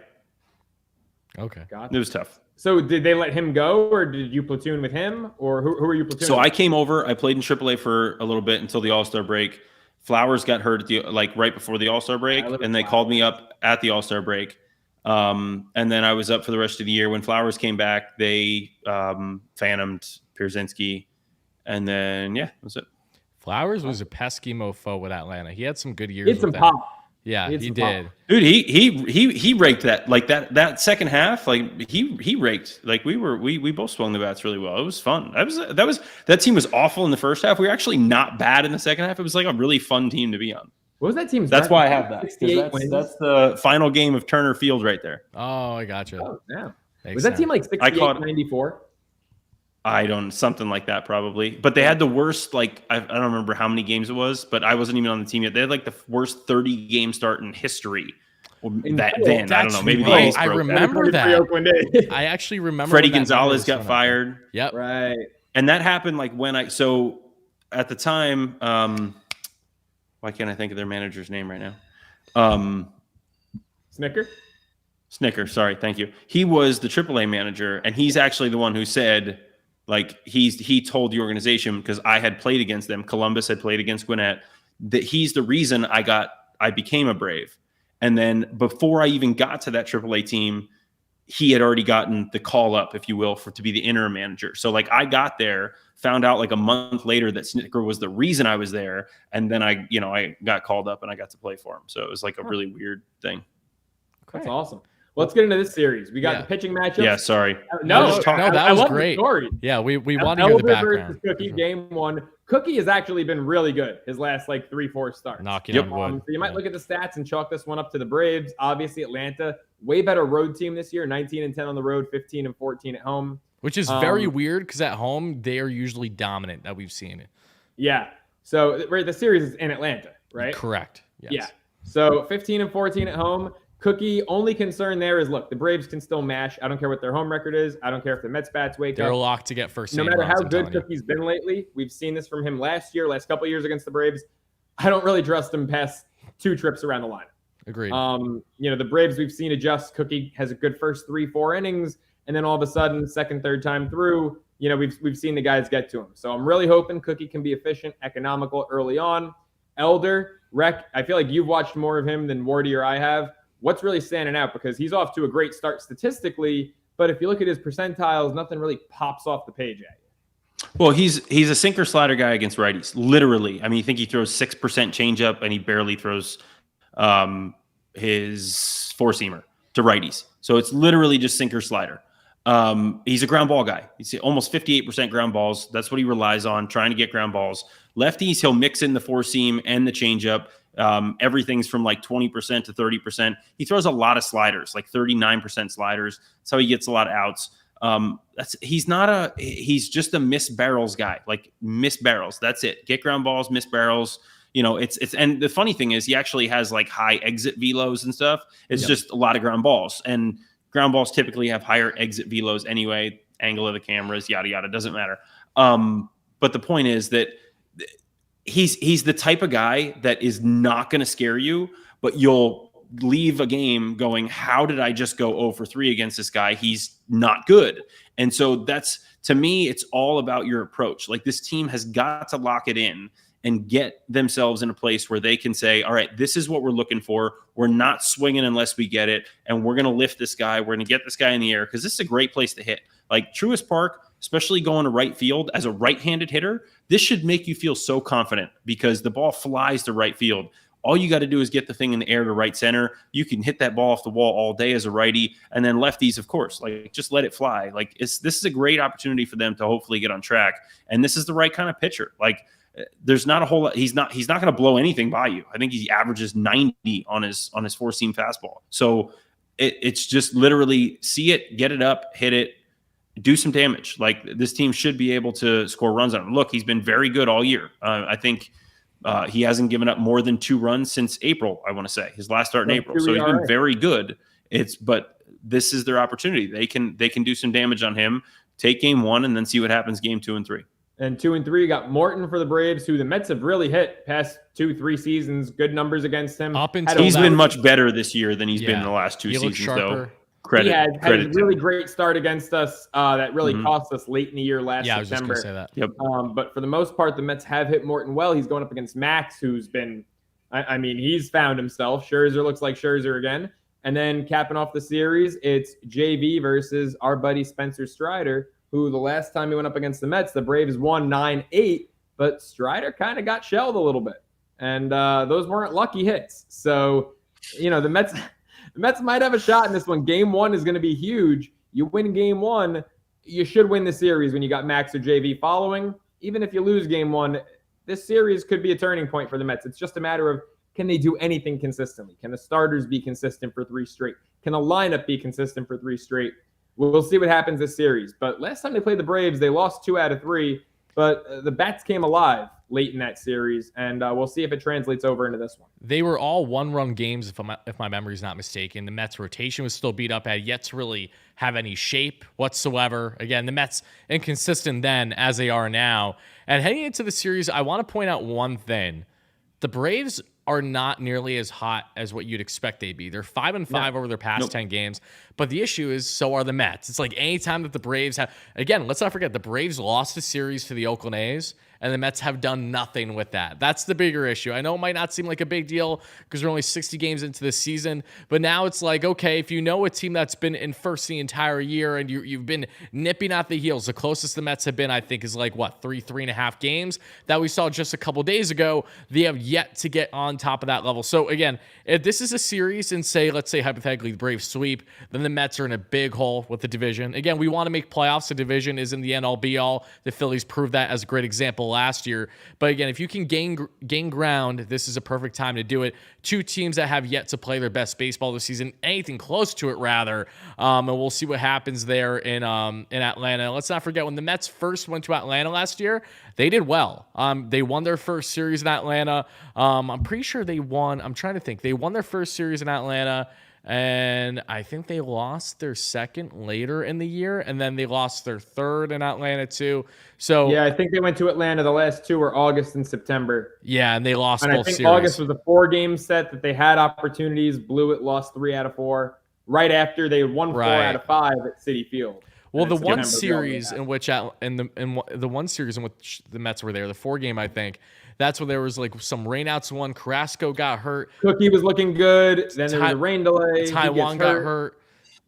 Okay. Got It was tough. So did they let him go, or did you platoon with him, or who were you platooning? So with? I came over. I played in AAA for a little bit until the All-Star break. Flowers got hurt at the right before the All-Star break, and they called me up at the All-Star break. And then I was up for the rest of the year. When Flowers came back, they phantomed Pierzynski, and then that was it. Flowers was a pesky mofo with Atlanta. He had some good years. He had some them. pop. Yeah, he did. Pop. Dude, he raked that, like that second half. Like he raked. Like we both swung the bats really well. It was fun. That team was awful in the first half. We were actually not bad in the second half. It was like a really fun team to be on. What was that team's? That's why I have that. 68 wins. That's the final game of Turner Field right there. Oh, I gotcha. Oh, yeah. Makes Was that sense. team like 68, 94? Something like that probably. But they had the worst, like, I don't remember how many games it was, but I wasn't even on the team yet. They had like the worst 30-game start in history. I don't know. Maybe the A's I broke remember that. that. I actually remember Freddie when that number Gonzalez was got thrown out fired. there. Yep. Right. And that happened like so at the time, why can't I think of their manager's name right now? Snicker, sorry, thank you. He was the AAA manager, and he's actually the one who said, like, he told the organization, because I had played against them, Columbus had played against Gwinnett, that he's the reason I became a Brave. And then before I even got to that AAA team, he had already gotten the call up, if you will, to be the interim manager. So like I got there, found out like a month later that Snicker was the reason I was there, and then I got called up and I got to play for him. So it was like a really weird thing. That's awesome. Well, let's get into this series. We got the pitching matchup. Yeah, sorry. No, that was love great. The story. Yeah, we want to hear the background. Versus Cookie, game one. Cookie has actually been really good his last like 3-4 starts. Knocking on wood. So you might look at the stats and chalk this one up to the Braves. Obviously, Atlanta, way better road team this year. 19-10 on the road, 15-14 at home. Which is very weird because at home they are usually dominant that we've seen it. Yeah. So the series is in Atlanta, right? Correct. Yes. Yeah. So 15-14 at home. Cookie, only concern there is, look, the Braves can still mash. I don't care what their home record is. I don't care if the Mets bats wake up. They're locked to get first. No matter how good Cookie's been lately, we've seen this from him last couple of years against the Braves. I don't really trust him past 2 trips around the line. Agreed. The Braves we've seen adjust. Cookie has a good first 3-4 innings, and then all of a sudden, second, third time through, we've seen the guys get to him. So I'm really hoping Cookie can be efficient, economical early on. Elder, Rec, I feel like you've watched more of him than Wardy or I have. What's really standing out? Because he's off to a great start statistically, but if you look at his percentiles, nothing really pops off the page at you. Well, he's a sinker slider guy against righties, literally. I mean, you think he throws 6% changeup, and he barely throws his four-seamer to righties. So it's literally just sinker slider. He's a ground ball guy. He's almost 58% ground balls. That's what he relies on, trying to get ground balls. Lefties, he'll mix in the four-seam and the changeup. Everything's from like 20% to 30%. He throws a lot of sliders, like 39% sliders. That's how he gets a lot of outs. He's just a miss barrels guy, like miss barrels. That's it. Get ground balls, miss barrels. And the funny thing is he actually has like high exit velos and stuff. It's just a lot of ground balls, and ground balls typically have higher exit velos anyway. Angle of the cameras, yada, yada, doesn't matter. But the point is that he's the type of guy that is not going to scare you, but you'll leave a game going, how did I just go 0 for 3 against this guy? He's not good. And so that's, to me, it's all about your approach. Like, this team has got to lock it in and get themselves in a place where they can say, all right, this is what we're looking for. We're not swinging unless we get it. And we're going to lift this guy. We're going to get this guy in the air, because this is a great place to hit. Like Truist Park, especially going to right field as a right-handed hitter, this should make you feel so confident, because the ball flies to right field. All you got to do is get the thing in the air to right center. You can hit that ball off the wall all day as a righty. And then lefties, of course, like, just let it fly. Like, this is a great opportunity for them to hopefully get on track. And this is the right kind of pitcher. Like, there's not a whole lot. He's not going to blow anything by you. I think he averages 90 on his four-seam fastball. So it's just literally see it, get it up, hit it, do some damage. Like, this team should be able to score runs on him. Look, he's been very good all year. I think he hasn't given up more than 2 runs since April, I want to say, his last start in April. So he's been very good. But this is their opportunity. They can do some damage on him, take game 1, and then see what happens game 2 and 3. And 2 and 3, you got Morton for the Braves, who the Mets have really hit past 2-3 seasons. Good numbers against him. He's been much better this year than he's been in the last 2 seasons, though. He had a really great start against us that really cost us late in the year last September. I was just going to say that. Yep. But for the most part, the Mets have hit Morton well. He's going up against Max, who's been, I mean, he's found himself. Scherzer looks like Scherzer again. And then capping off the series, it's JV versus our buddy Spencer Strider, who the last time he went up against the Mets, the Braves won 9-8, but Strider kind of got shelled a little bit. And those weren't lucky hits. So, the Mets might have a shot in this one. Game 1 is going to be huge. You win game 1, you should win the series when you got Max or JV following. Even if you lose game 1, this series could be a turning point for the Mets. It's just a matter of, can they do anything consistently? Can the starters be consistent for 3 straight? Can a lineup be consistent for 3 straight? We'll see what happens this series. But last time they played the Braves, they lost 2 out of 3. But the Bats came alive late in that series, and we'll see if it translates over into this one. They were all 1-run games, if my memory is not mistaken. The Mets' rotation was still beat up, had yet to really have any shape whatsoever. Again, the Mets inconsistent then as they are now. And heading into the series, I want to point out one thing. The Braves are not nearly as hot as what you'd expect they'd be. They're 5-5 over their past 10 games. But the issue is, so are the Mets. It's like anytime that the Braves have, again, let's not forget, the Braves lost a series to the Oakland A's, and the Mets have done nothing with that. That's the bigger issue. I know it might not seem like a big deal because we're only 60 games into the season, but now it's like, okay, if you know a team that's been in first the entire year and you've been nipping at the heels, the closest the Mets have been, I think, is like, 3.5 games that we saw just a couple days ago. They have yet to get on top of that level. So again, if this is a series and let's say hypothetically the Braves sweep, then the Mets are in a big hole with the division. Again, we want to make playoffs. The division isn't the end-all be-all. The Phillies proved that as a great example last year. But again, if you can gain ground, this is a perfect time to do it. 2 teams that have yet to play their best baseball this season, anything close to it rather, and we'll see what happens there in Atlanta. Let's not forget, when the Mets first went to Atlanta last year, they did well. They won their first series in Atlanta. I'm pretty sure they won. I'm trying to think. They won their first series in Atlanta, and I think they lost their second later in the year, and then they lost their third in Atlanta too. So yeah, I think they went to Atlanta. The last 2 were August and September. Yeah, and they lost and both I think series. August was a 4-game set that they had opportunities, blew it, lost 3 out of 4. Right after they won 4 out of 5 at Citi Field. Well, the one series in which the one series in which the Mets were there, the 4-game, I think, that's where there was like some rainouts. One, Carrasco got hurt. Cookie was looking good. Then there was a rain delay. Taiwan got hurt.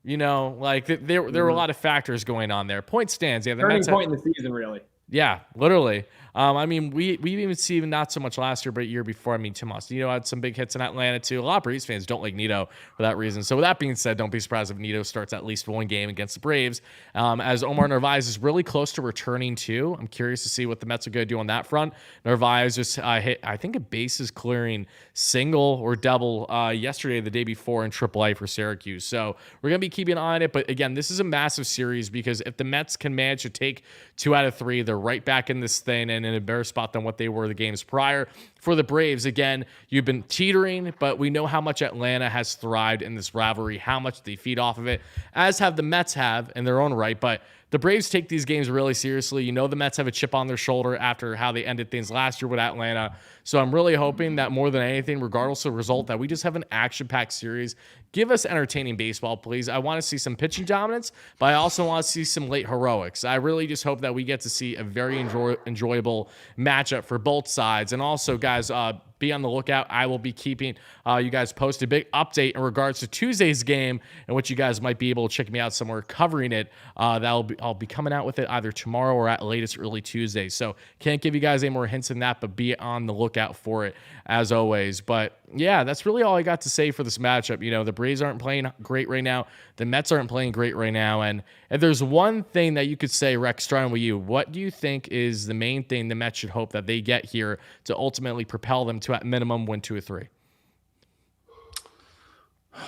Like there were a lot of factors going on there. Point stands. Yeah, the turning Mets point in the season, really. Yeah, literally. I mean, we even see not so much last year, but year before. I mean, Tim Nito had some big hits in Atlanta too. A lot of Braves fans don't like Nito for that reason. So with that being said, don't be surprised if Nito starts at least 1 game against the Braves. As Omar Narvaez is really close to returning too. I'm curious to see what the Mets are going to do on that front. Narvaez just hit, I think, a bases clearing single or double yesterday, the day before in AAA for Syracuse. So we're going to be keeping an eye on it. But again, this is a massive series because if the Mets can manage to take 2 out of 3, they're right back in this thing and in a better spot than what they were the games prior. For the Braves, again, you've been teetering, but we know how much Atlanta has thrived in this rivalry, how much they feed off of it, as have the Mets have in their own right. But the Braves take these games really seriously. The Mets have a chip on their shoulder after how they ended things last year with Atlanta. So I'm really hoping that more than anything, regardless of result, that we just have an action-packed series. Give us entertaining baseball, please. I want to see some pitching dominance, but I also want to see some late heroics. I really just hope that we get to see a very enjoyable matchup for both sides. And also, guys, be on the lookout. I will be keeping you guys posted. Big update in regards to Tuesday's game, in which you guys might be able to check me out somewhere covering it. I'll be coming out with it either tomorrow or at latest early Tuesday. So can't give you guys any more hints than that, but be on the lookout for it as always. But yeah, that's really all I got to say for this matchup. The Braves aren't playing great right now. The Mets aren't playing great right now. And if there's one thing that you could say, Rex, starting with you, what do you think is the main thing the Mets should hope that they get here to ultimately propel them to, at minimum, win 2 or 3?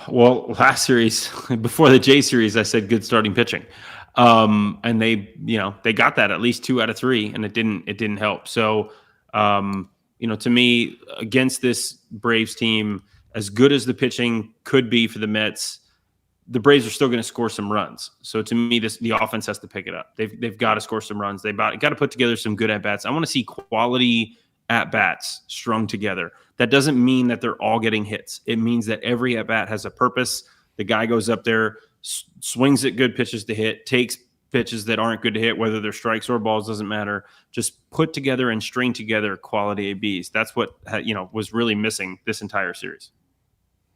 Well, last series, before the J series, I said good starting pitching. And they got that at least 2 out of 3, and it didn't help. So, to me, against this Braves team, as good as the pitching could be for the Mets, the Braves are still going to score some runs. So to me, the offense has to pick it up. They've got to score some runs. They've got to put together some good at-bats. I want to see quality at-bats strung together. That doesn't mean that they're all getting hits. It means that every at-bat has a purpose. The guy goes up there, swings at good pitches to hit, takes pitches that aren't good to hit, whether they're strikes or balls, doesn't matter. Just put together and string together quality ABs. That's what was really missing this entire series.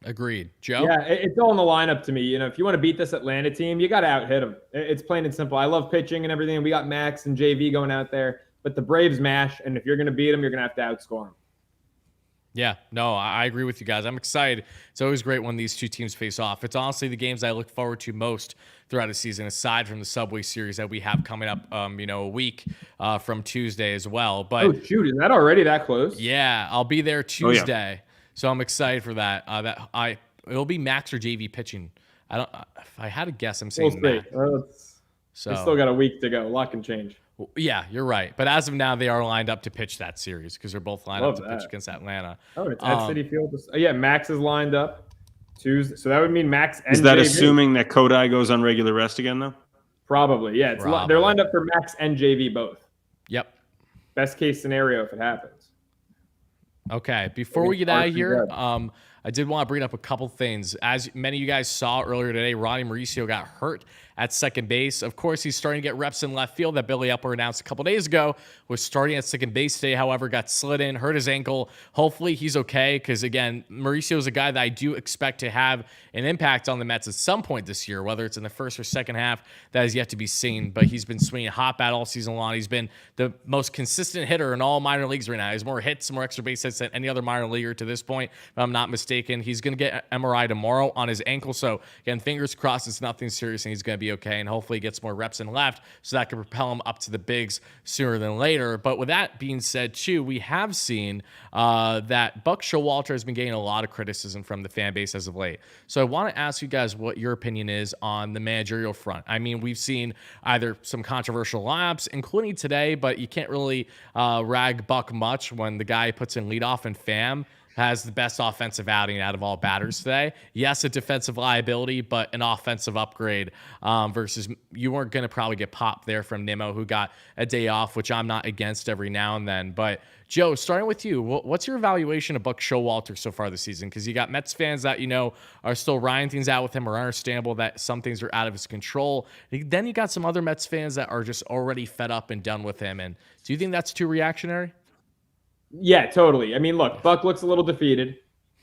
Agreed. Joe? Yeah, it's all in the lineup to me. If you want to beat this Atlanta team, you got to out-hit them. It's plain and simple. I love pitching and everything. We got Max and JV going out there, but the Braves mash, and if you're going to beat them, you're going to have to outscore them. Yeah, no, I agree with you guys. I'm excited. It's always great when these two teams face off. It's honestly the games I look forward to most throughout the season, aside from the Subway Series that we have coming up, a week from Tuesday as well. But oh, shoot, is that already that close? Yeah, I'll be there Tuesday. Oh, yeah. So I'm excited for that. It'll be Max or JV pitching. If I had to guess, I'm saying Max. So we still got a week to go. A lot can change. Yeah, you're right. But as of now, they are lined up to pitch that series because they're both lined up to pitch against Atlanta. Oh, it's at Citi Field. Yeah, Max is lined up Tuesday. So that would mean Max and Is that JV. assuming that Kodai goes on regular rest again, though? Probably, yeah. They're lined up for Max and JV both. Yep. Best case scenario if it happens. Okay, before we get out of here, I did want to bring up a couple things. As many of you guys saw earlier today, Ronnie Mauricio got hurt at second base. Of course, he's starting to get reps in left field that Billy Epler announced a couple days ago. Was starting at second base today, however, got slid in, hurt his ankle. Hopefully he's okay because, again, Mauricio is a guy that I do expect to have an impact on the Mets at some point this year, whether it's in the first or second half, that is yet to be seen. But he's been swinging hot bat all season long. He's been the most consistent hitter in all minor leagues right now. He has more hits, more extra base hits than any other minor leaguer to this point, if I'm not mistaken. He's going to get an MRI tomorrow on his ankle. So, again, fingers crossed it's nothing serious and he's going to be okay. And hopefully he gets more reps in left so that can propel him up to the bigs sooner than later. But with that being said, too, we have seen that Buck Showalter has been getting a lot of criticism from the fan base as of late. So I want to ask you guys what your opinion is on the managerial front. I mean, we've seen either some controversial lineups, including today, but you can't really rag Buck much when the guy puts in leadoff and Pham has the best offensive outing out of all batters today. Yes, a defensive liability, but an offensive upgrade versus you weren't going to probably get popped there from Nimmo, who got a day off, which I'm not against every now and then. But, Joe, starting with you, what's your evaluation of Buck Showalter so far this season? Because you got Mets fans that, are still riding things out with him or understandable that some things are out of his control. Then you got some other Mets fans that are just already fed up and done with him. And do you think that's too reactionary? Yeah, totally. I mean, look, Buck looks a little defeated.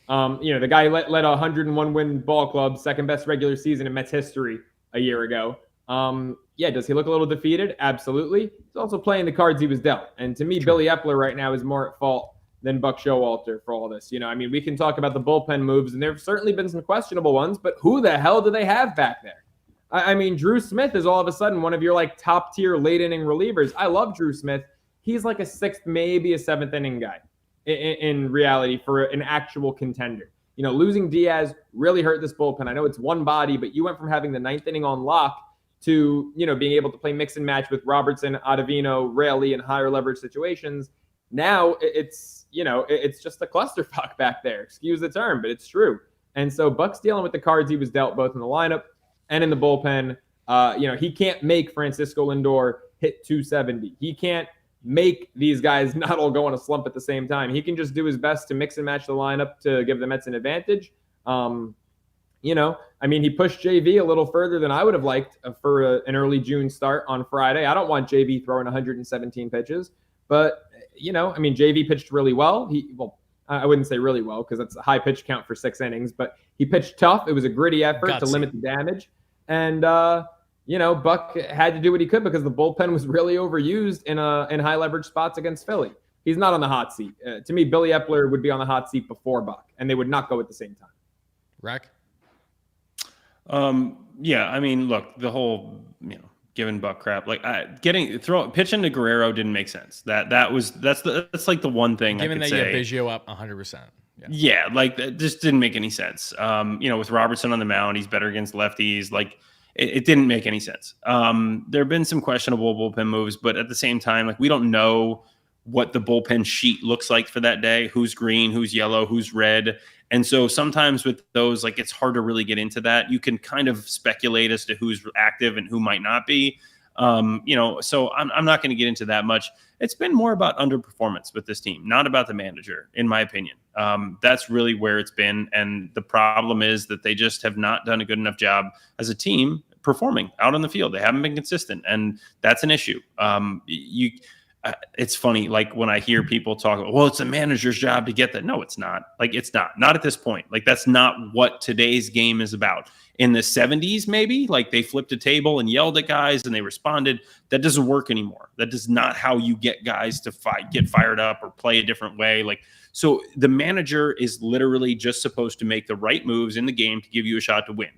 The guy led a 101 win ball club, second best regular season in Mets history a year ago. Does he look a little defeated? Absolutely. He's also playing the cards he was dealt. And to me, Billy Epler right now is more at fault than Buck Showalter for all this. We can talk about the bullpen moves, and there have certainly been some questionable ones, but who the hell do they have back there? I mean, Drew Smith is all of a sudden one of your top tier late inning relievers. I love Drew Smith. He's like a sixth, maybe a seventh inning guy in reality for an actual contender. Losing Diaz really hurt this bullpen. I know it's one body, but you went from having the ninth inning on lock to, being able to play mix and match with Robertson, Ottavino, Raley in higher leverage situations. Now it's just a clusterfuck back there. Excuse the term, but it's true. And so Buck's dealing with the cards he was dealt both in the lineup and in the bullpen. He can't make Francisco Lindor hit 270. He can't make these guys not all go on a slump at the same time. He can just do his best to mix and match the lineup to give the Mets an advantage. He pushed JV a little further than I would have liked for an early June start on Friday. I don't want JV throwing 117 pitches, but JV pitched really well. I wouldn't say really well because that's a high pitch count for 6 innings, but he pitched tough. It was a gritty effort to limit the damage. And, Buck had to do what he could because the bullpen was really overused in high leverage spots against Philly. He's not on the hot seat. To me, Billy Epler would be on the hot seat before Buck, and they would not go at the same time. Rack? Look, the whole, giving Buck crap, pitching to Guerrero didn't make sense. That's like the one thing given I could that say. You have Biggio up 100%. Yeah, that just didn't make any sense. With Robertson on the mound, he's better against lefties. it didn't make any sense. There have been some questionable bullpen moves, but at the same time, like we don't know what the bullpen sheet looks like for that day, who's green, who's yellow, who's red. And so sometimes with those, like it's hard to really get into that. You can kind of speculate as to who's active and who might not be. So I'm not going to get into that much. It's been more about underperformance with this team, not about the manager, in my opinion. That's really where it's been. And the problem is that they just have not done a good enough job as a team performing out on the field. They haven't been consistent, and that's an issue. It's funny, like when I hear people talk, well, it's a manager's job to get that. No, it's not. Like, it's not at this point. Like, that's not what today's game is about. In the 70s, maybe, like they flipped a table and yelled at guys and they responded. That doesn't work anymore. That is not how you get guys to get fired up or play a different way. Like, so the manager is literally just supposed to make the right moves in the game to give you a shot to win.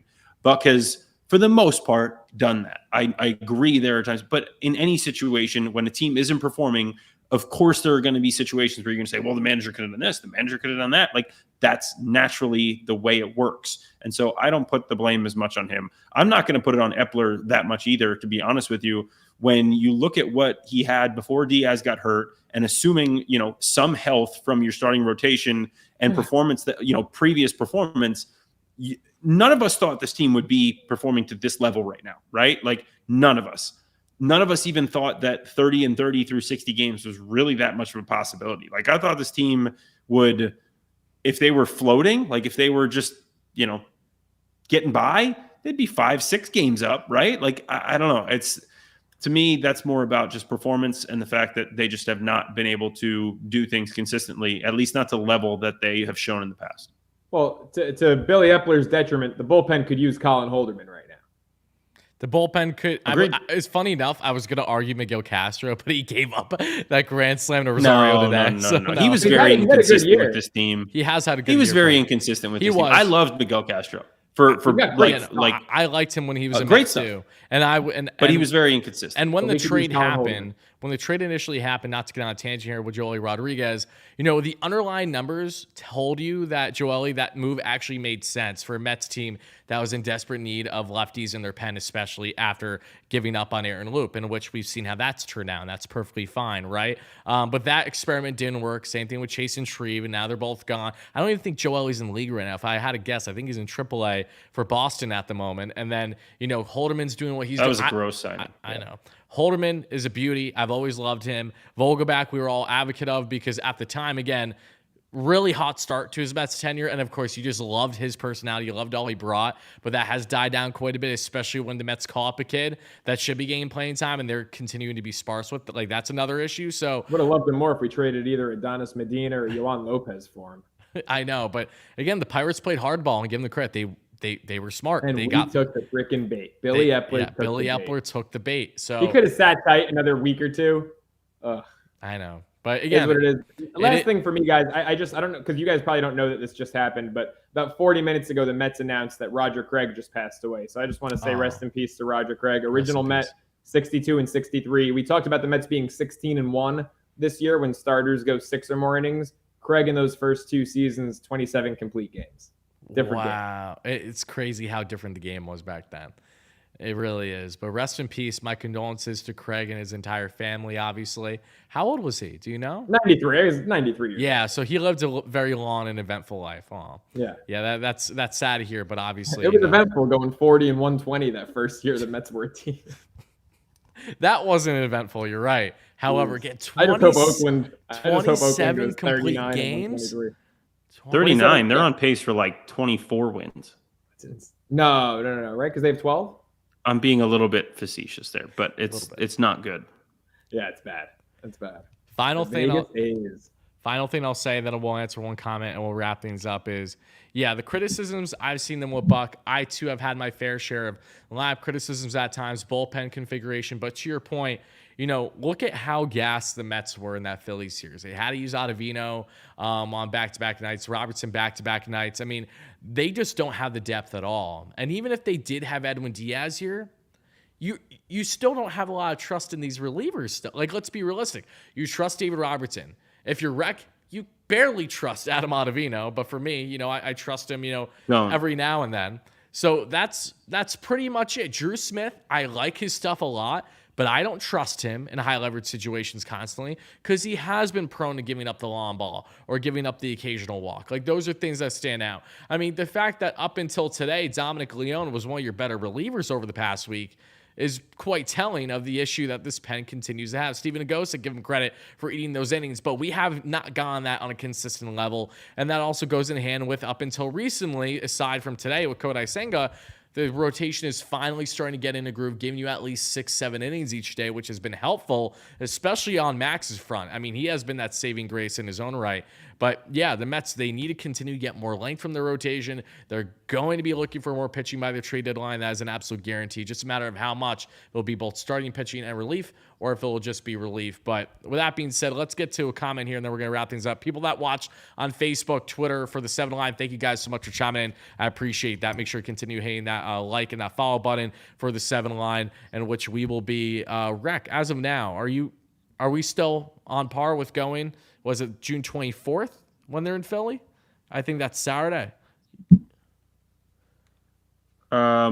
Buck has, for the most part, done that. I agree there are times, but in any situation, when a team isn't performing, of course, there are going to be situations where you're going to say, well, the manager could have done this, the manager could have done that. Like, that's naturally the way it works. And so I don't put the blame as much on him. I'm not going to put it on Epler that much either, to be honest with you. When you look at what he had before Diaz got hurt, and assuming, some health from your starting rotation and performance that, previous performance, none of us thought this team would be performing to this level right now, right? Like, none of us even thought that 30 through 60 games was really that much of a possibility. Like, I thought this team would, if they were floating, like if they were just, getting by, they'd be 5-6 games up, right? Like, I don't know. To me, that's more about just performance and the fact that they just have not been able to do things consistently, at least not to the level that they have shown in the past. Well, to Billy Epler's detriment, the bullpen could use Colin Holderman right now. The bullpen could. It's funny enough. I was going to argue Miguel Castro, but he gave up that grand slam to Rosario today. No. He was very inconsistent with this team. He has had a good year. He was year, very inconsistent with this team. I loved Miguel Castro. I liked him when he was in great Mets stuff. too, but he was very inconsistent. And when the trade happened, when the trade initially happened, not to get on a tangent here with Joely Rodriguez, the underlying numbers told you that Joely, that move actually made sense for a Mets team that was in desperate need of lefties in their pen, especially after giving up on Aaron Loop, in which we've seen how that's turned out, and that's perfectly fine, right? But that experiment didn't work. Same thing with Chase and Shreve, and now they're both gone. I don't even think Joely's in the league right now. If I had to guess, I think he's in AAA for Boston at the moment. And then, Holderman's doing what he's doing. That was a gross sign. I know. Holderman is a beauty. I've always loved him. Vogelbach, we were all advocate of because at the time, again, really hot start to his Mets tenure. And of course, you just loved his personality. You loved all he brought. But that has died down quite a bit, especially when the Mets call up a kid that should be getting playing time and they're continuing to be sparse with. But like, that's another issue. So would have loved him more if we traded either Adonis Medina or Yohan Lopez for him. I know. But again, the Pirates played hardball, and give them the credit. They were smart. And they took the freaking bait. Billy Epler took the bait. So he could have sat tight another week or two. I know. But again, what it is. Last thing for me, guys, I don't know, because you guys probably don't know that this just happened, but about 40 minutes ago, the Mets announced that Roger Craig just passed away. So I just want to say rest in peace to Roger Craig, original Met, 62 and 63. We talked about the Mets being 16-1 this year when starters go 6 or more innings. Craig in those first 2 seasons, 27 complete games. Different game. It's crazy how different the game was back then. It really is. But rest in peace. My condolences to Craig and his entire family, obviously. How old was he? Do you know? 93. He was 93 years old. So he lived a very long and eventful life. Oh. Yeah. Yeah, that's sad to hear, but obviously. It was eventful going 40 and 120 that first year the Mets were a team. That wasn't eventful. You're right. However, get 27 complete games. 39. They're on pace for like 24 wins. No, right? Because they have 12. I'm being a little bit facetious there, but it's not good. Yeah, it's bad. It's bad. Final thing I'll say, then we'll answer one comment and we'll wrap things up is, the criticisms, I've seen them with Buck. I, too, have had my fair share of lab criticisms at times, bullpen configuration. But to your point, look at how gassed the Mets were in that Phillies series. They had to use Ottavino on back-to-back nights, Robertson back-to-back nights. I mean, they just don't have the depth at all. And even if they did have Edwin Diaz here, you still don't have a lot of trust in these relievers still. Like, let's be realistic. You trust David Robertson. If you're Rec, you barely trust Adam Ottavino. But for me, I trust him, every now and then. So that's pretty much it. Drew Smith, I like his stuff a lot, but I don't trust him in high leverage situations constantly because he has been prone to giving up the long ball or giving up the occasional walk. Like, those are things that stand out. I mean, the fact that up until today, Dominic Leone was one of your better relievers over the past week is quite telling of the issue that this pen continues to have. Steven Agosa, give him credit for eating those innings, but we have not gone that on a consistent level. And that also goes in hand with, up until recently, aside from today with Kodai Senga, the rotation is finally starting to get in a groove, giving you at least 6-7 innings each day, which has been helpful, especially on Max's front. I mean, he has been that saving grace in his own right. But yeah, the Mets, they need to continue to get more length from their rotation. They're going to be looking for more pitching by the trade deadline. That is an absolute guarantee. Just a matter of how much it'll be both starting pitching and relief, or if it will just be relief. But with that being said, let's get to a comment here, and then we're going to wrap things up. People that watch on Facebook, Twitter for the 7 Line, thank you guys so much for chiming in. I appreciate that. Make sure to continue hitting that like and that follow button for the 7 Line, in which we will be Rec. As of now, are we still on par with going? Was it June 24th when they're in Philly? I think that's Saturday. I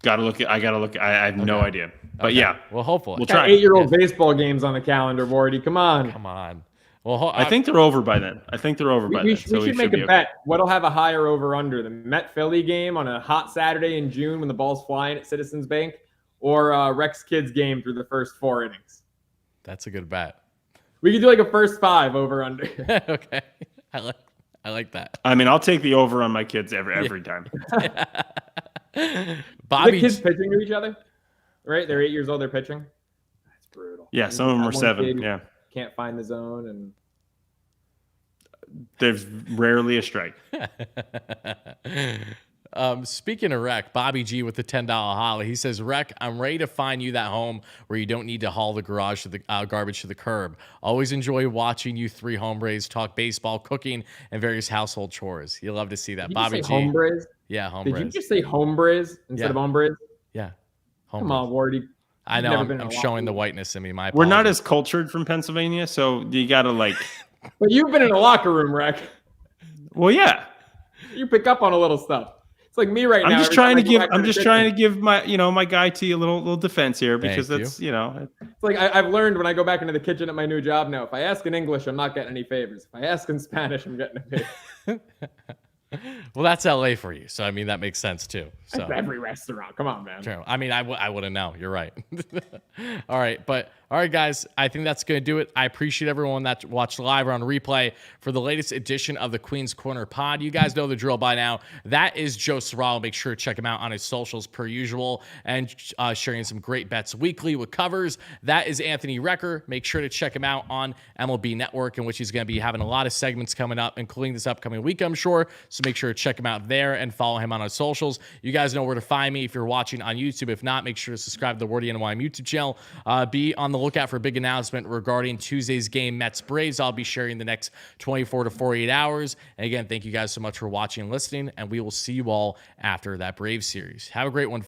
have no idea. But Okay. yeah, Well, hopefully. we'll Got try. 8-year-old baseball games on the calendar, Wardy. Come on. Come on. Well, I think they're over by then. We should make a bet. What'll have a higher over-under? The Met-Philly game on a hot Saturday in June when the ball's flying at Citizens Bank, or Rex Kids game through the first 4 innings? That's a good bet. We could do like a first 5 over-under. Okay. I like that. I mean, I'll take the over on my kids every time. Are the kids pitching to each other? Right? They're 8 years old. They're pitching. That's brutal. Yeah, some of them are 7. Yeah, Can't find the zone, and there's rarely a strike. Speaking of Rec, Bobby G with the $10 holly. He says, Rec, I'm ready to find you that home where you don't need to haul the garbage to the curb. Always enjoy watching you 3 hombres talk baseball, cooking, and various household chores. You love to see that. Did Bobby you say G. hombres? Yeah, hombres. Did you just say hombres instead of hombres? Yeah. Come on, Wardy. I know. Never been I'm in a showing locker the room. whiteness in me. My We're not apologies. as cultured from Pennsylvania, so you gotta like. But you've been in a locker room, Rec. Well, yeah. You pick up on a little stuff. It's like me right now. I'm just every trying time to I go give. back I'm the just kitchen. trying to give my guy T a little defense here because Thank that's It's like I've learned when I go back into the kitchen at my new job now. If I ask in English, I'm not getting any favors. If I ask in Spanish, I'm getting a favor. Well, that's LA for you. So, I mean, that makes sense too. So That's every restaurant. Come on, man. True. I mean, I wouldn't know. You're right. All right, guys. I think that's going to do it. I appreciate everyone that watched live or on replay for the latest edition of the Queen's Corner pod. You guys know the drill by now. That is Joe Serralo. Make sure to check him out on his socials per usual and sharing some great bets weekly with covers. That is Anthony Recker. Make sure to check him out on MLB Network, in which he's going to be having a lot of segments coming up, including this upcoming week, I'm sure. So make sure to check him out there and follow him on our socials. You guys know where to find me if you're watching on YouTube. If not, make sure to subscribe to the WardyNYM YouTube channel. Be on the lookout for a big announcement regarding Tuesday's game, Mets Braves. I'll be sharing the next 24 to 48 hours. And again, thank you guys so much for watching and listening, and we will see you all after that Braves series. Have a great one.